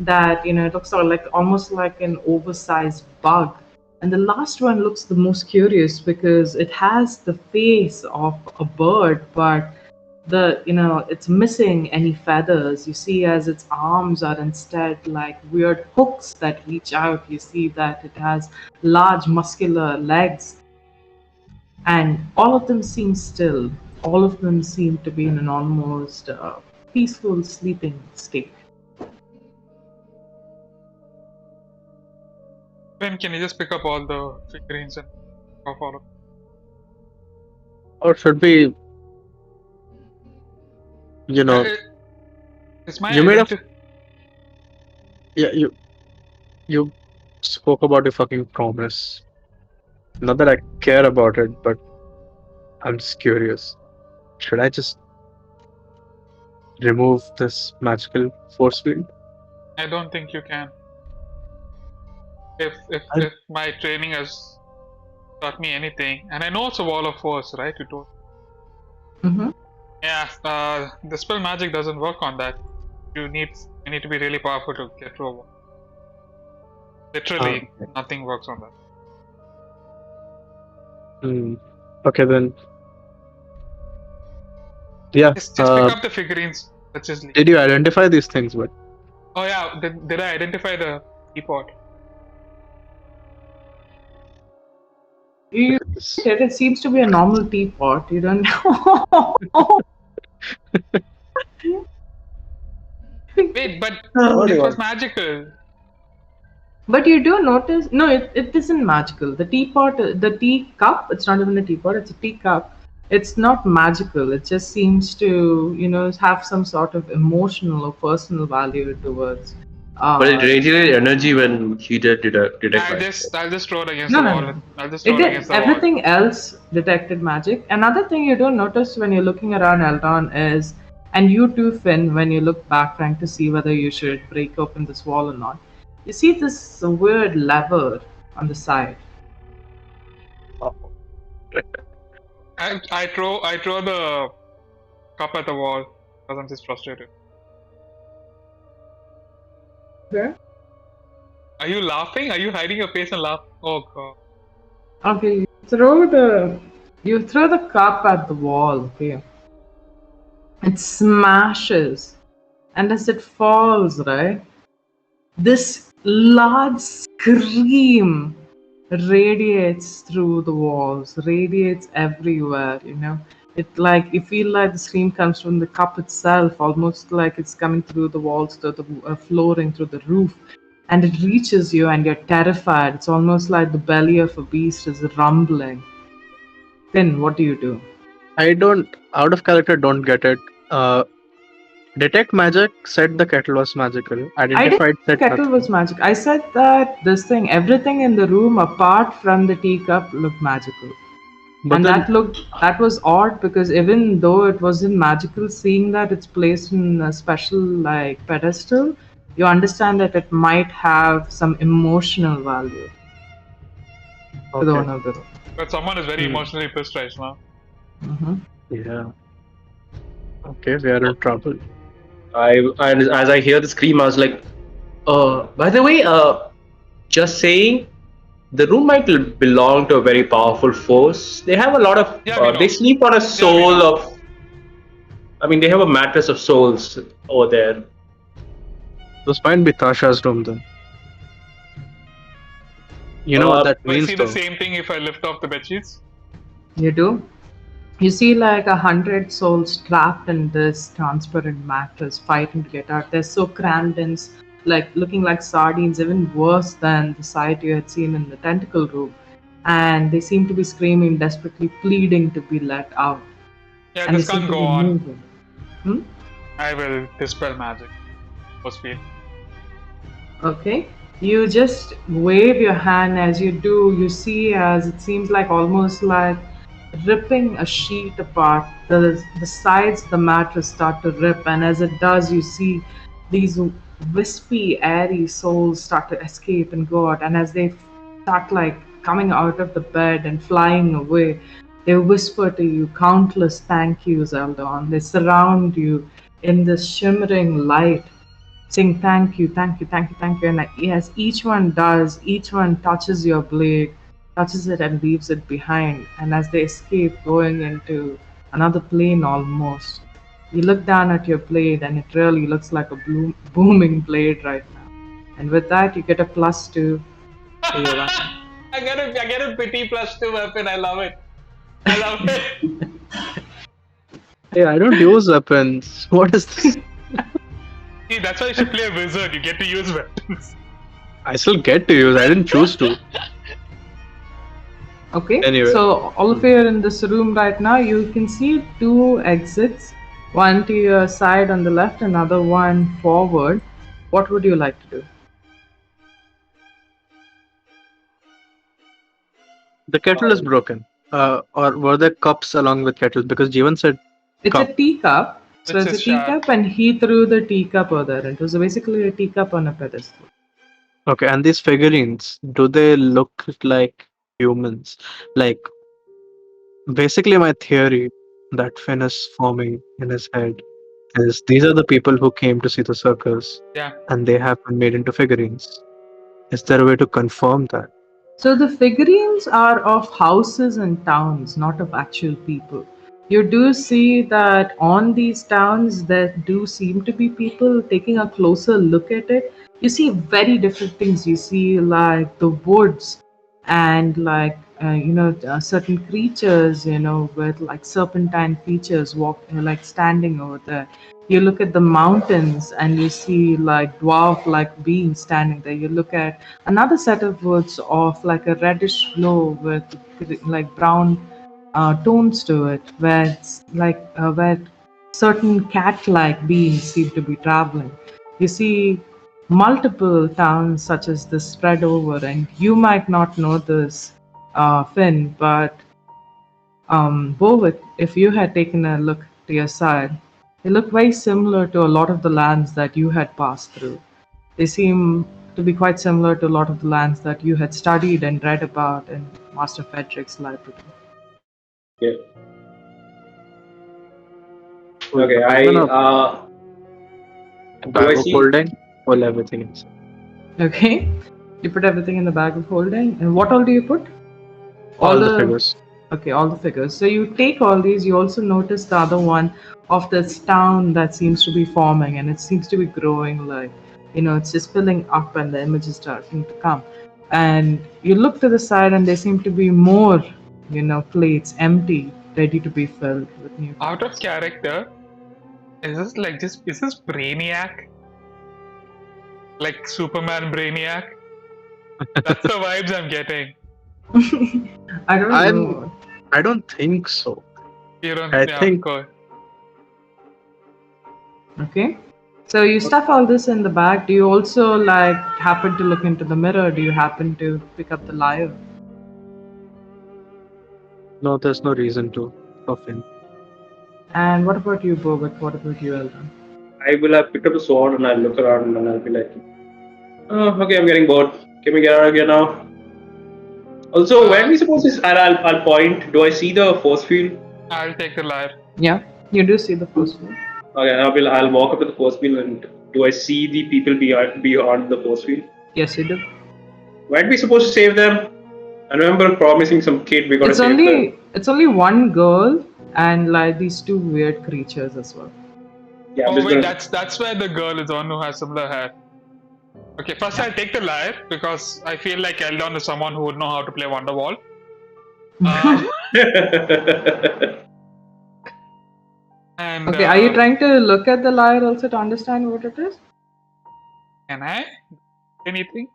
that it looks like almost like an oversized bug. And the last one looks the most curious because it has the face of a bird, but it's missing any feathers. You see, as its arms are instead like weird hooks that reach out. You see that it has large muscular legs, and all of them seem still. All of them seem to be in an almost peaceful sleeping state. Then can you just pick up all the figurines and off all of them? Or should we, you know, It's my you made a identi- yeah, you spoke about your fucking promise. Not that I care about it, but I'm just curious. Should I just remove this magical force field? I don't think you can. If my training has taught me anything, and I know it's a wall of force, right? You told. Mm-hmm. Yeah, the spell magic doesn't work on that. You need to be really powerful to get through a wall. Literally, Okay. nothing works on that. Okay then. Yeah. Just pick up the figurines. Let's just leave. Did you identify these things? But Oh yeah, did I identify the teapot? It seems to be a normal teapot. You don't know. Wait, but What do it you was want? magical. But you do notice, no, it isn't magical. The teapot, the teacup, it's not even a teapot, it's a teacup. It's not magical. It just seems to, have some sort of emotional or personal value towards. But it radiated energy when he did detect magic. I'll just throw it against No, the no, wall. no. I'll just throw It it did. against the wall. Everything else detected magic. Another thing you don't notice when you're looking around Eldon is, and you too, Finn, when you look back trying to see whether you should break open this wall or not, you see this weird lever on the side. I throw the cup at the wall because I'm just frustrated. Okay. Are you laughing? Are you hiding your face and laugh? Oh god. Okay, you throw the cup at the wall, okay? It smashes. And as it falls, right? This large scream radiates through the walls, radiates everywhere, It like you feel like the scream comes from the cup itself, almost like it's coming through the walls, through the flooring, through the roof, and it reaches you, and you're terrified. It's almost like the belly of a beast is rumbling. Then what do you do? I don't, out of character, don't get it. Uh, Detect magic said the kettle was magical. I didn't Identified say the said kettle nothing. was magic. I said that this thing, everything in the room apart from the teacup looked magical. But And then, that was odd because even though it wasn't magical, seeing that it's placed in a special like pedestal, you understand that it might have some emotional value to the okay. owner of the room. But someone is very Hmm. emotionally pissed right now. Hmm. Yeah. Okay, we are in trouble. And as I hear the scream, I was like, by the way, just saying, the room might belong to a very powerful force. They have a lot of, Yeah, we know. they sleep on a we soul know. of, I mean, they have a mattress of souls over there. This might be Tasha's room then. You know what that Do I means see though? the same thing if I lift off the bed sheets? You do? You see like 100 souls trapped in this transparent mattress fighting to get out. They're so crammed in, like looking like sardines, even worse than the sight you had seen in the tentacle room. And they seem to be screaming, desperately pleading to be let out. Yeah, And they this seem can't to go be on. moving. Hmm? I will dispel magic. For speed. Okay. You just wave your hand. As you do, you see as it seems like almost like ripping a sheet apart. The sides of the mattress start to rip, and as it does, you see these wispy, airy souls start to escape and go out. And as they start like coming out of the bed and flying away, they whisper to you countless thank yous, Eldon. They surround you in this shimmering light, saying thank you, thank you, thank you, thank you. And yes, each one does, each one touches your blade, touches it and leaves it behind. And as they escape, going into another plane almost, you look down at your blade and it really looks like a booming blade right now. And with that, you get a +2 to your weapon. I get a pity +2 weapon. I love it. I love it. Hey, I don't use weapons. What is this? See, that's why you should play a wizard. You get to use weapons. I still get to use. I didn't choose to. Okay, Anyway. so all of you are in this room right now. You can see two exits, one to your side on the left, another one forward. What would you like to do? The kettle is broken. Or were there cups along with kettles? Because Jeevan said It's cup. a teacup. So It's it's a a shard. teacup, and he threw the teacup over there. It was basically a teacup on a pedestal. Okay, and these figurines, do they look like humans? Like, basically, my theory that Finn is forming in his head is these are the people who came to see the circus Yeah. and they have been made into figurines. Is there a way to confirm that? So the figurines are of houses and towns, not of actual people. You do see that on these towns there do seem to be people. Taking a closer look at it, you see very different things. You see like the woods and like certain creatures, with like serpentine features walk like standing over there. You look at the mountains and you see like dwarf like beings standing there. You look at another set of woods of like a reddish glow with like brown tones to it, where it's like where certain cat-like beings seem to be traveling. You see multiple towns such as this spread over, and you might not know this, Finn, but Bovic, if you had taken a look to your side, they look very similar to a lot of the lands that you had passed through. They seem to be quite similar to a lot of the lands that you had studied and read about in Master Frederick's library. Yeah. Pull Okay, open a do bag I of see? holding, pull everything inside. Okay, you put everything in the bag of holding, and what all do you put? All the figures. Okay, all the figures. So you take all these. You also notice the other one of this town that seems to be forming, and it seems to be growing. Like it's just filling up, and the image is starting to come. And you look to the side, and there seem to be more, plates empty, ready to be filled with new Out of cards. character, is this Brainiac? Like Superman Brainiac? That's the vibes I'm getting. I don't know. I don't think so. You don't I yeah, think- go. Okay. So you stuff all this in the bag. Do you also like happen to look into the mirror? Do you happen to pick up the lyre? No, there's no reason to coffin. And what about you, Bobak? What about you, Eldon? I will have picked up a sword and I'll look around and I'll be like, oh, okay, I'm getting bored. Can we get out of here now? Also, where are we supposed to? I'll point. Do I see the force field? I'll take the lyre. Yeah, you do see the first one. Okay, I'll walk up to the force field and do I see the people beyond the force field? Yes, you do. Weren't we supposed to save them? I remember promising some kid we gotta It's save them. only one girl and like these two weird creatures as well. Yeah, I'm Oh just wait, gonna. that's where the girl is, the one who has similar hair. Okay, first I'll take the lyre because I feel like Eldon is someone who would know how to play Wonderwall. And Okay, are you trying to look at the lyre also to understand what it is? Can I? Anything?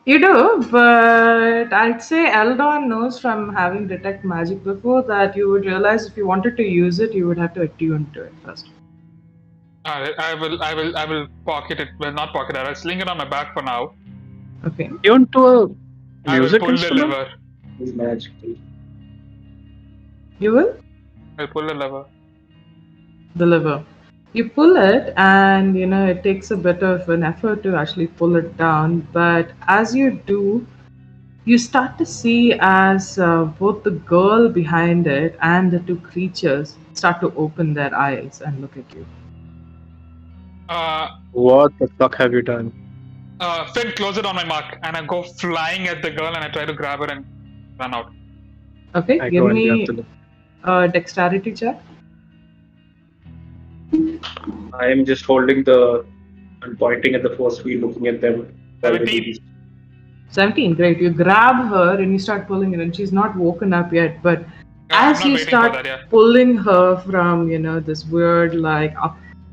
You do, but I'd say Eldon knows from having detect magic before that you would realize if you wanted to use it, you would have to attune to it first. Alright, I will pocket it. Well, not pocket it. I'll sling it on my back for now. Okay. You want to a I will music pull the instrument? lever. It's magical. You will? I'll pull the lever. The lever. You pull it, and it takes a bit of an effort to actually pull it down. But as you do, you start to see as both the girl behind it and the two creatures start to open their eyes and look at you. What the fuck have you done? Finn, close it on my mark, and I go flying at the girl, and I try to grab her and run out. Okay, I give go and me grab the a dexterity check. I am just holding and pointing at the force field, looking at them. 17. 17, great. You grab her and you start pulling her, and she's not woken up yet. But I'm as not you waiting for start that, yeah. pulling her from this weird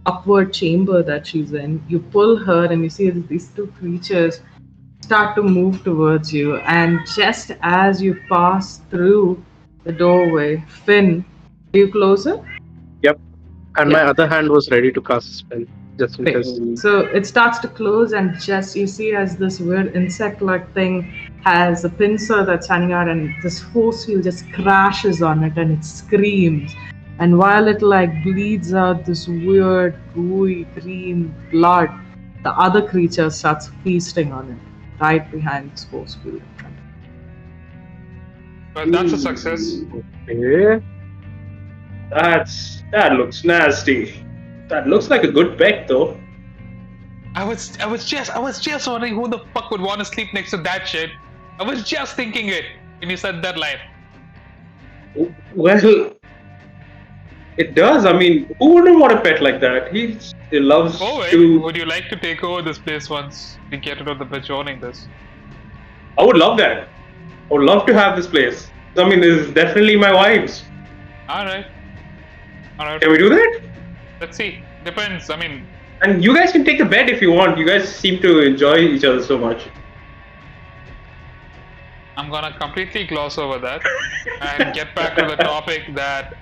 upward chamber that she's in, you pull her and you see these two creatures start to move towards you. And just as you pass through the doorway, Finn, do you close it? Yep. And my Yeah. other hand was ready to cast a spell, just in Right. case. So it starts to close, and just you see as this weird insect-like thing has a pincer that's standing out, and this force field just crashes on it, and it screams. And while it bleeds out this weird gooey green blood, the other creature starts feasting on it right behind this force field. Well, that's a success. Okay. That looks nasty. That looks like a good pet, though. I was just wondering who the fuck would want to sleep next to that shit. I was just thinking it when you said that line. Well, it does. I mean, who wouldn't want a pet like that? He loves Oh wait, to. would you like to take over this place once we get rid of the bitch owning this? I would love that. I would love to have this place. I mean, this is definitely my vibes. Alright. Can we do that? Let's see. Depends. I mean, And you guys can take the bed if you want. You guys seem to enjoy each other so much. I'm gonna completely gloss over that and get back to the topic that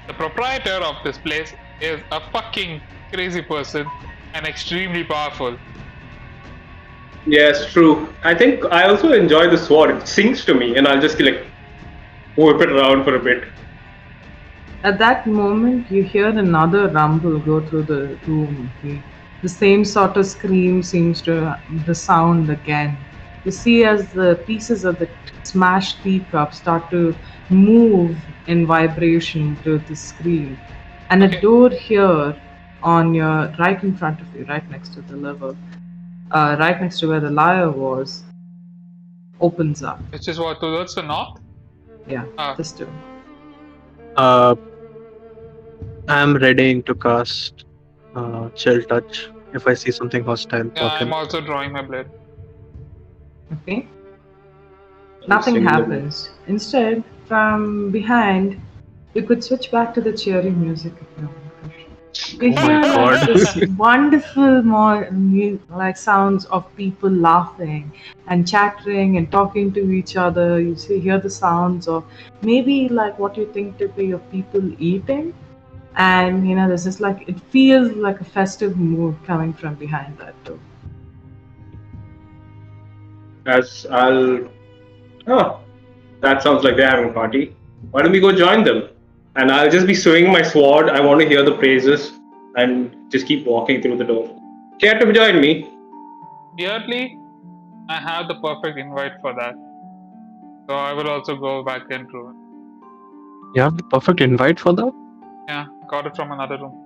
the proprietor of this place is a fucking crazy person and extremely powerful. Yes, true. I think I also enjoy the sword. It sings to me, and I'll just whip it around for a bit. At that moment, you hear another rumble go through the room. Okay? The same sort of scream seems to resound again. You see as the pieces of the smashed teacup start to move in vibration to the scream. And a door here on your right in front of you, right next to the lever, right next to where the lyre was, opens up. Which is what, towards the north? Yeah, Ah. this door. I'm readying to cast Chill Touch if I see something hostile. Yeah, walk in. I'm also drawing my blade. Okay. Nothing Sing the- happens. Instead, from behind, you could switch back to the cheery music if you want. You Oh my hear like God. this wonderful like sounds of people laughing and chattering and talking to each other. You hear the sounds of maybe like what you think to be of people eating, and there's just like it feels like a festive mood coming from behind that door. As I'll. Oh, that sounds like they're having a party. Why don't we go join them? And I'll just be swinging my sword. I want to hear the praises and just keep walking through the door. Care to join me? Weirdly, I have the perfect invite for that. So I will also go back into it. You have the perfect invite for that? Yeah, got it from another room.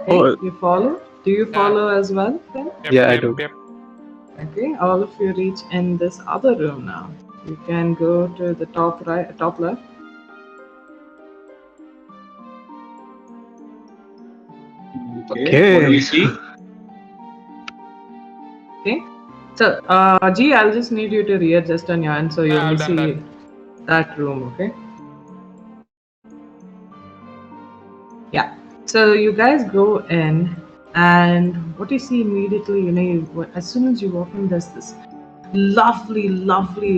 Okay, Oh. you follow? Do you follow as well then? Yep, Yeah, I yep, do. Yep. Okay, all of you reach in this other room now. You can go to the top right, top left. Okay. What do we see? Okay. So, G, I'll just need you to readjust on your end so you Yeah, only I've done see that. that room, okay? Yeah. So you guys go in, and what you see immediately, as soon as you walk in, there's this lovely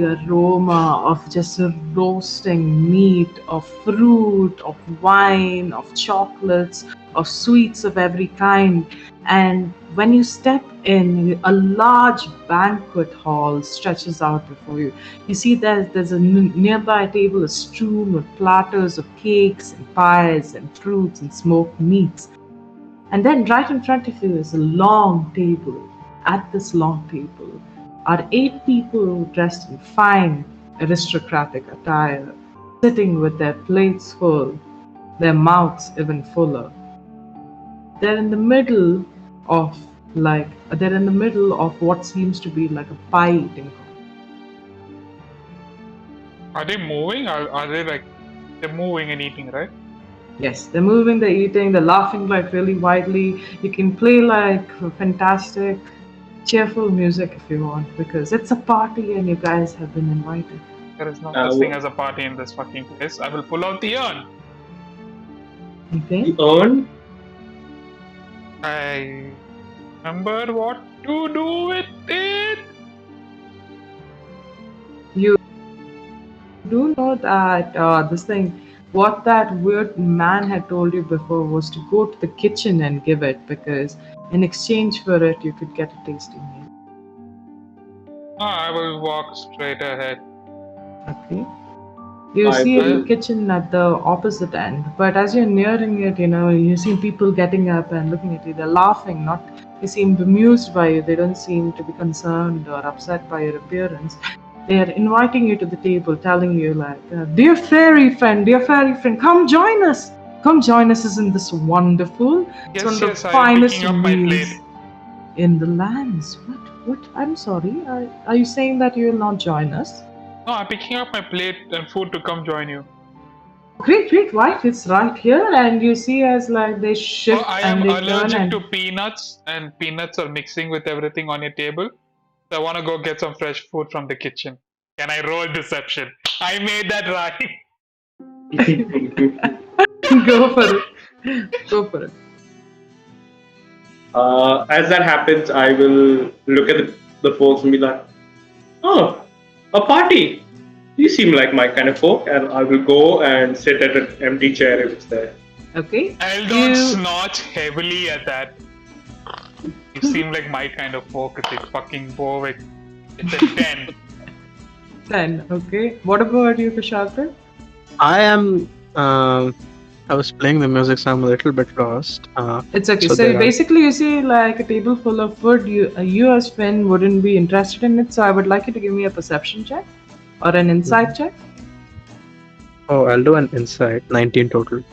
aroma of just roasting meat, of fruit, of wine, of chocolates, of sweets of every kind. And when you step in, a large banquet hall stretches out before you. You see there's a nearby table is strewn with platters of cakes and pies and fruits and smoked meats. And then right in front of you is a long table. At this long table are 8 people dressed in fine aristocratic attire, sitting with their plates full, their mouths even fuller. They're in the middle of what seems to be like a pie eating contest. Are they moving? Are they like they're moving and eating, right? Yes, they're moving, they're eating, they're laughing like really widely. You can play like fantastic, cheerful music if you want, because it's a party and you guys have been invited. There is no such thing as a party in this fucking place. I will pull out the urn. Okay? The urn? I remember what to do with it. You do know that what that weird man had told you before was to go to the kitchen and give it, because in exchange for it, you could get a tasty meal. I will walk straight ahead. Okay. You see will- a kitchen at the opposite end, but as you're nearing it, you see people getting up and looking at you. They're laughing, they seem bemused by you. They don't seem to be concerned or upset by your appearance. They are inviting you to the table, telling you like, dear fairy friend, come join us. Come join us, isn't this wonderful? It's one of the Yes, I am finest picking up my meals plate. in the lands. What? I'm sorry. Are you saying that you will not join us? No, I'm picking up my plate and food to come join you. Great, wife, it's right here, and you see as like they shift I am and they turn allergic and to peanuts, and peanuts are mixing with everything on your table. So I want to go get some fresh food from the kitchen. Can I roll deception? I made that right. go for it. Go for it. As that happens, I will look at the folks and be like, oh, a party. You seem like my kind of folk, and I will go and sit at an empty chair if it's there. Okay. Eldon snorts heavily at that. You seem like my kind of folk. It's a fucking Borwick. It's a 10. 10. Okay. What about you, Kushalkar? I am. I was playing the music, so I'm a little bit lost. It's okay. So So there are- basically, you see like a table full of food. You as Finn wouldn't be interested in it. So I would like you to give me a perception check or an insight check. Oh, I'll do an insight. 19 total.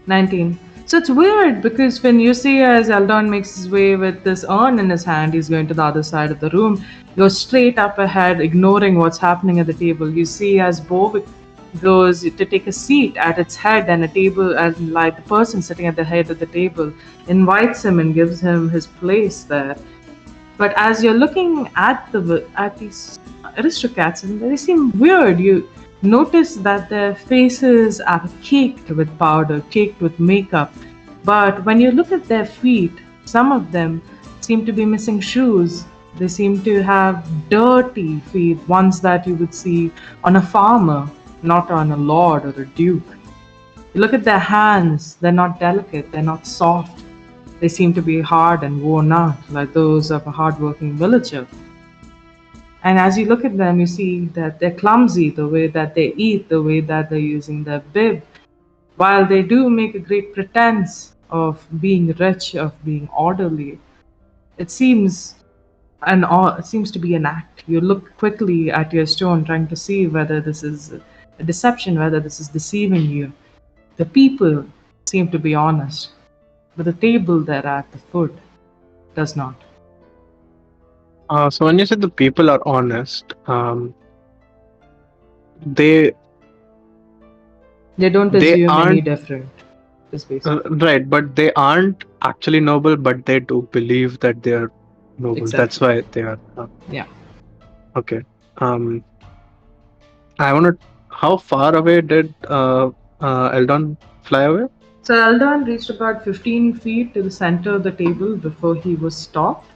19. So it's weird because when you see as Eldon makes his way with this urn in his hand, he's going to the other side of the room, goes straight up ahead, ignoring what's happening at the table. You see as Bovic goes to take a seat at its head, and a table, and like the person sitting at the head of the table invites him and gives him his place there. But as you're looking at these aristocrats, and they seem weird, you notice that their faces are caked with powder, caked with makeup. But when you look at their feet, some of them seem to be missing shoes. They seem to have dirty feet, ones that you would see on a farmer, not on a lord or a duke. You look at their hands, they're not delicate, they're not soft. They seem to be hard and worn out, like those of a hard-working villager. And as you look at them, you see that they're clumsy, the way that they eat, the way that they're using their bib. While they do make a great pretense of being rich, of being orderly, it seems it seems to be an act. You look quickly at your stone, trying to see whether this is a deception, whether this is deceiving you. The people seem to be honest, but the table they're at, the food, does not. So when you said the people are honest, they don't they assume any aren't different. Is basically right, but they aren't actually noble, but they do believe that they are noble. Exactly. That's why they are. Yeah. Okay. I want to. How far away did Eldon fly away? So Eldon reached about 15 feet to the center of the table before he was stopped.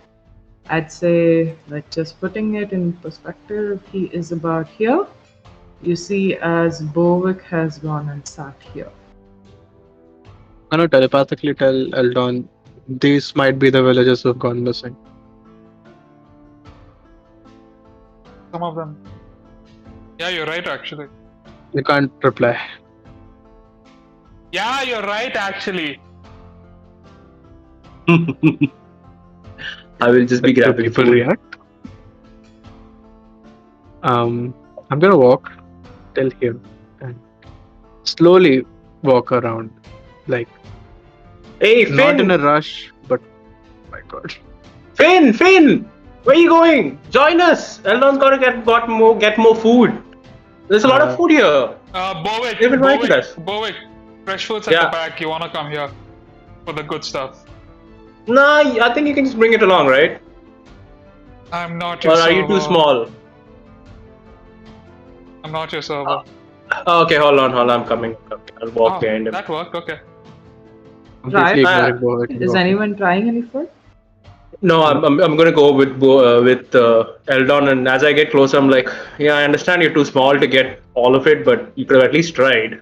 I'd say, like, just putting it in perspective, he is about here. You see, as Bovick has gone and sat here. I'm gonna telepathically tell Eldon these might be the villagers who've gone missing. Some of them. Yeah, you're right, actually. You can't reply. Yeah, you're right, actually. I will just be Do grabbing people food. react? I'm gonna walk till here and slowly walk around, like Hey, not in Finn! a rush, but my God. Finn! Where are you going? Join us! Eldon's gotta get more food. There's a lot of food here. Bovick, They've invited us. Bovick, fresh food's at Yeah. the back. You wanna come here for the good stuff? Nah, I think you can just bring it along, right? I'm not your Or server. are you too small? I'm not your server. Okay, hold on, I'm coming. I'll walk behind him. That worked, okay. Completely Right. ignoring Bovick and Is walking. anyone trying any food? No, I'm gonna go with Eldon, and as I get closer, I'm like, yeah, I understand you're too small to get all of it, but you could have at least tried.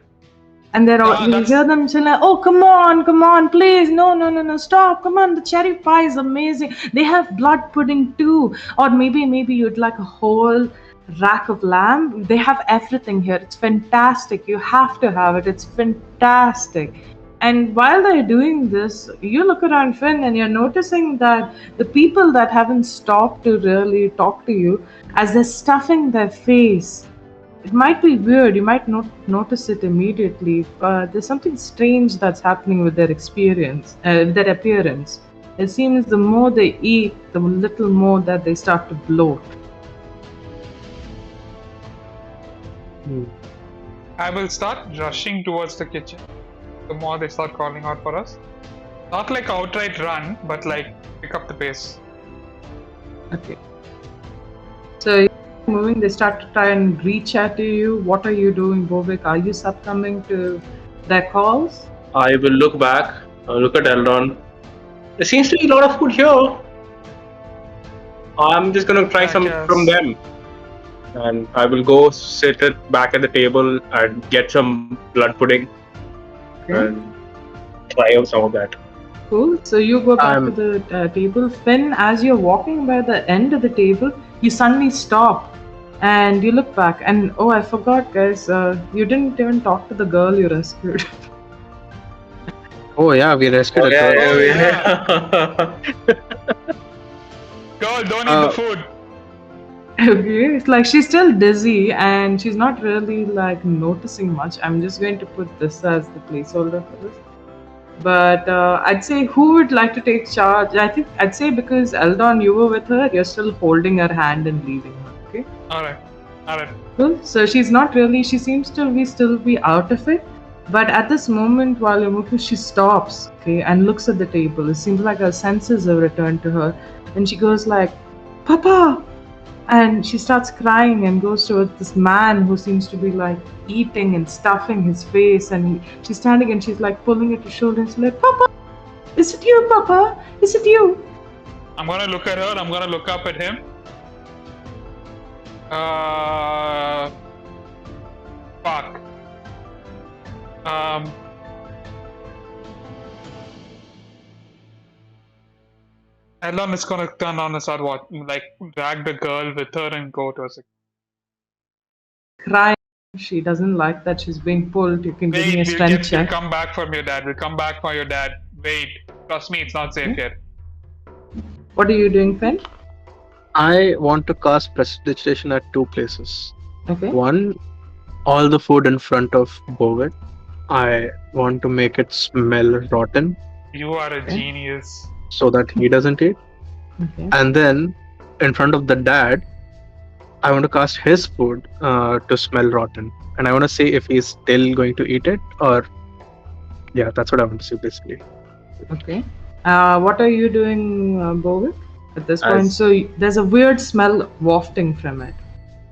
And they're all, Yeah, you that's- hear them saying, like, "Oh, come on, please, no, stop, come on, the cherry pie is amazing. They have blood pudding too, or maybe you'd like a whole rack of lamb. They have everything here. It's fantastic. You have to have it. It's fantastic." And while they're doing this, you look around Finn and you're noticing that the people that haven't stopped to really talk to you, as they're stuffing their face, it might be weird, you might not notice it immediately, but there's something strange that's happening with their their appearance. It seems the more they eat, the little more that they start to bloat. I will start rushing towards the kitchen. The more they start calling out for us. Not like outright run, but like pick up the pace. Okay. So you're moving, they start to try and reach out to you. What are you doing, Bovick? Are you succumbing to their calls? I will look back, look at Eldon. There seems to be a lot of food here. I'm just gonna try I some guess. from them. And I will go sit back at the table and get some blood pudding and try out some of that. Cool. So you go back to the table. Finn, as you're walking by the end of the table, you suddenly stop and you look back. And oh, I forgot, guys. You didn't even talk to the girl you rescued. Oh yeah, we rescued a girl. yeah. Girl, don't eat the food. Okay, it's like she's still dizzy and she's not really like noticing much. I'm just going to put this as the placeholder for this. But I'd say who would like to take charge? I think I'd say because Eldon, you were with her, you're still holding her hand and leading her. Okay. Alright. Cool. So she's not really. She seems to still be out of it. But at this moment, while you're moving, she stops, okay, and looks at the table. It seems like her senses have returned to her, and she goes like, "Papa!" And she starts crying and goes towards this man who seems to be like eating and stuffing his face. And she's standing and she's like pulling at his shoulder and she's like, "Papa, is it you, Papa? Is it you?" I'm gonna look at her. I'm gonna look up at him. Fuck. Elon is gonna turn on and start drag the girl with her and go to her. Crying. She doesn't like that she's being pulled. You can give me a Wait, strength we'll check. come back from your dad. We'll come back for your dad. Wait, trust me, it's not safe here. What are you doing, Finn? I want to cast prestidigitation at 2 places. Okay. One, all the food in front of Bovet. I want to make it smell rotten You are a genius. so that he doesn't eat. Okay. And then, in front of the dad, I want to cast his food to smell rotten. And I want to see if he's still going to eat it or... Yeah, that's what I want to see basically. Okay. What are you doing, Bovik, at this point? As- So there's a weird smell wafting from it.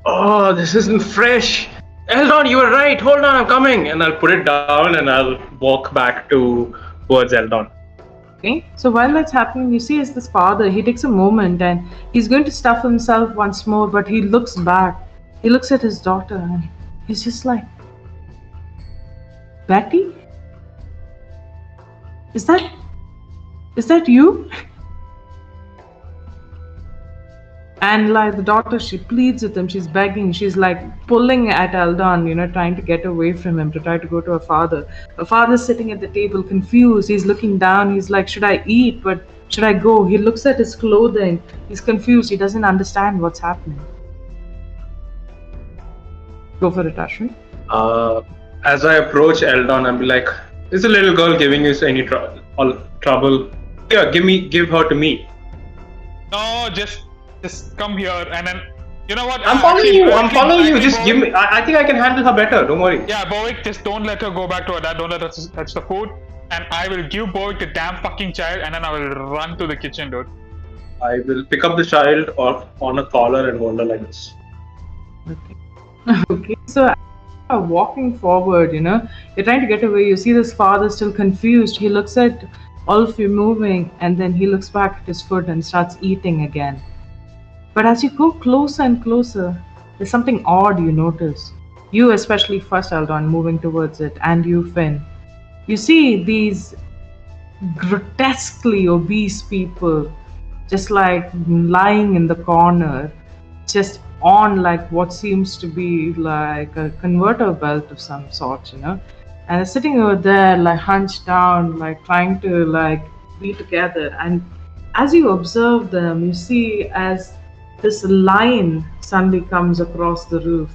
Oh, this isn't fresh. Eldon, you were right. Hold on, I'm coming. And I'll put it down and I'll walk back towards Eldon. Okay. So while that's happening, you see as this father, he takes a moment and he's going to stuff himself once more, but he looks back. He looks at his daughter and he's just like, "Betty? Is that you?" And like the daughter, she pleads with him, she's begging, she's like pulling at Eldon, trying to get away from him, to try to go to her father. Her father's sitting at the table, confused. He's looking down, he's like, "Should I eat? But should I go?" He looks at his clothing, he's confused, he doesn't understand what's happening. Go for it, Tasha. As I approach Eldon, I'll be like, "Is the little girl giving you any trouble? Yeah, give her to me." No, just come here and then you know what? I'm following you. I'm following you. Just Bovik, give me. I think I can handle her better. Don't worry. Yeah, Bovik, just don't let her go back to her dad. Don't let her touch the food. And I will give Bovik the damn fucking child and then I will run to the kitchen, dude. I will pick up the child on a collar and hold her like this. Okay. Okay, so walking forward, you're trying to get away. You see this father still confused. He looks at all of you moving and then he looks back at his food and starts eating again. But as you go closer and closer, there's something odd you notice. You, especially first, Eldon, moving towards it, and you, Finn. You see these grotesquely obese people just like lying in the corner, just on like what seems to be like a converter belt of some sort, and they're sitting over there like hunched down, like trying to like be together. And as you observe them, you see as this line suddenly comes across the roof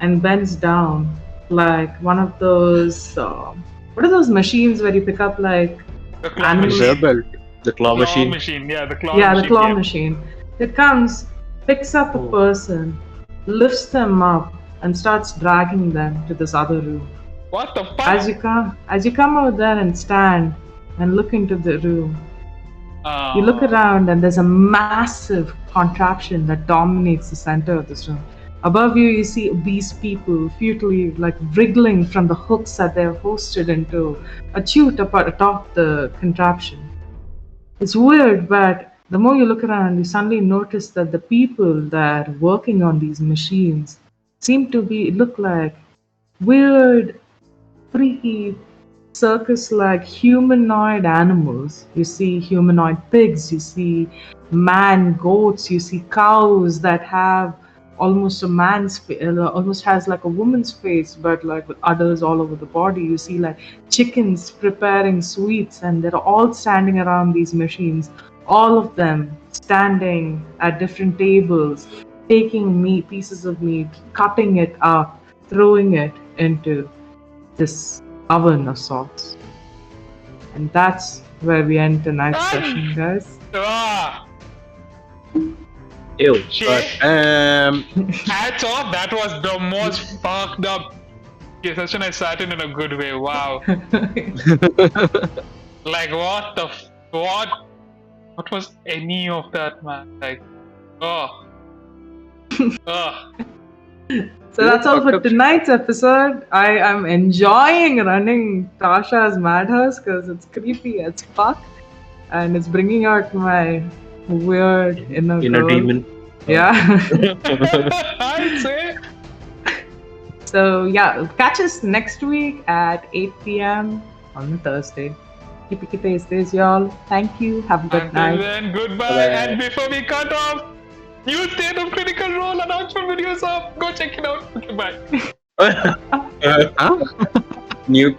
and bends down like one of those what are those machines where you pick up like The claw animals? machine. Belt, the claw machine. Yeah, the claw Yeah, machine. the claw yeah. machine. It comes, picks up a Oh. person, lifts them up, and starts dragging them to this other room. What the fuck? As you come out there and stand and look into the room, you look around and there's a massive contraption that dominates the center of this room. Above you, you see obese people futilely like wriggling from the hooks that they're hosted into a chute atop the contraption. It's weird, but the more you look around, you suddenly notice that the people that are working on these machines seem to look like weird, freaky, circus-like humanoid animals. You see humanoid pigs, you see man goats, you see cows that have almost a man's face, almost has like a woman's face, but like with udders all over the body. You see like chickens preparing sweets, and they're all standing around these machines, all of them standing at different tables, taking meat, pieces of meat, cutting it up, throwing it into this oven of sorts. And that's where we end tonight's session, guys. Ah, Ew. shit. But Hats off, that was the most fucked up Yes, that's when I sat in a good way. Wow. Like what? What was any of that, man? Like, oh. Oh. So that's all for tonight's episode. I am enjoying running Tasha's Madhouse because it's creepy as fuck. And it's bringing out my weird inner girl. demon. Yeah. I'd say. So yeah, catch us next week at 8 p.m. on Thursday. Keep it stays, y'all. Thank you. Have a good Until night. then, goodbye. Bye-bye. And before we cut off, new State of Critical Role announcement videos up. Go check it out. Okay, bye. New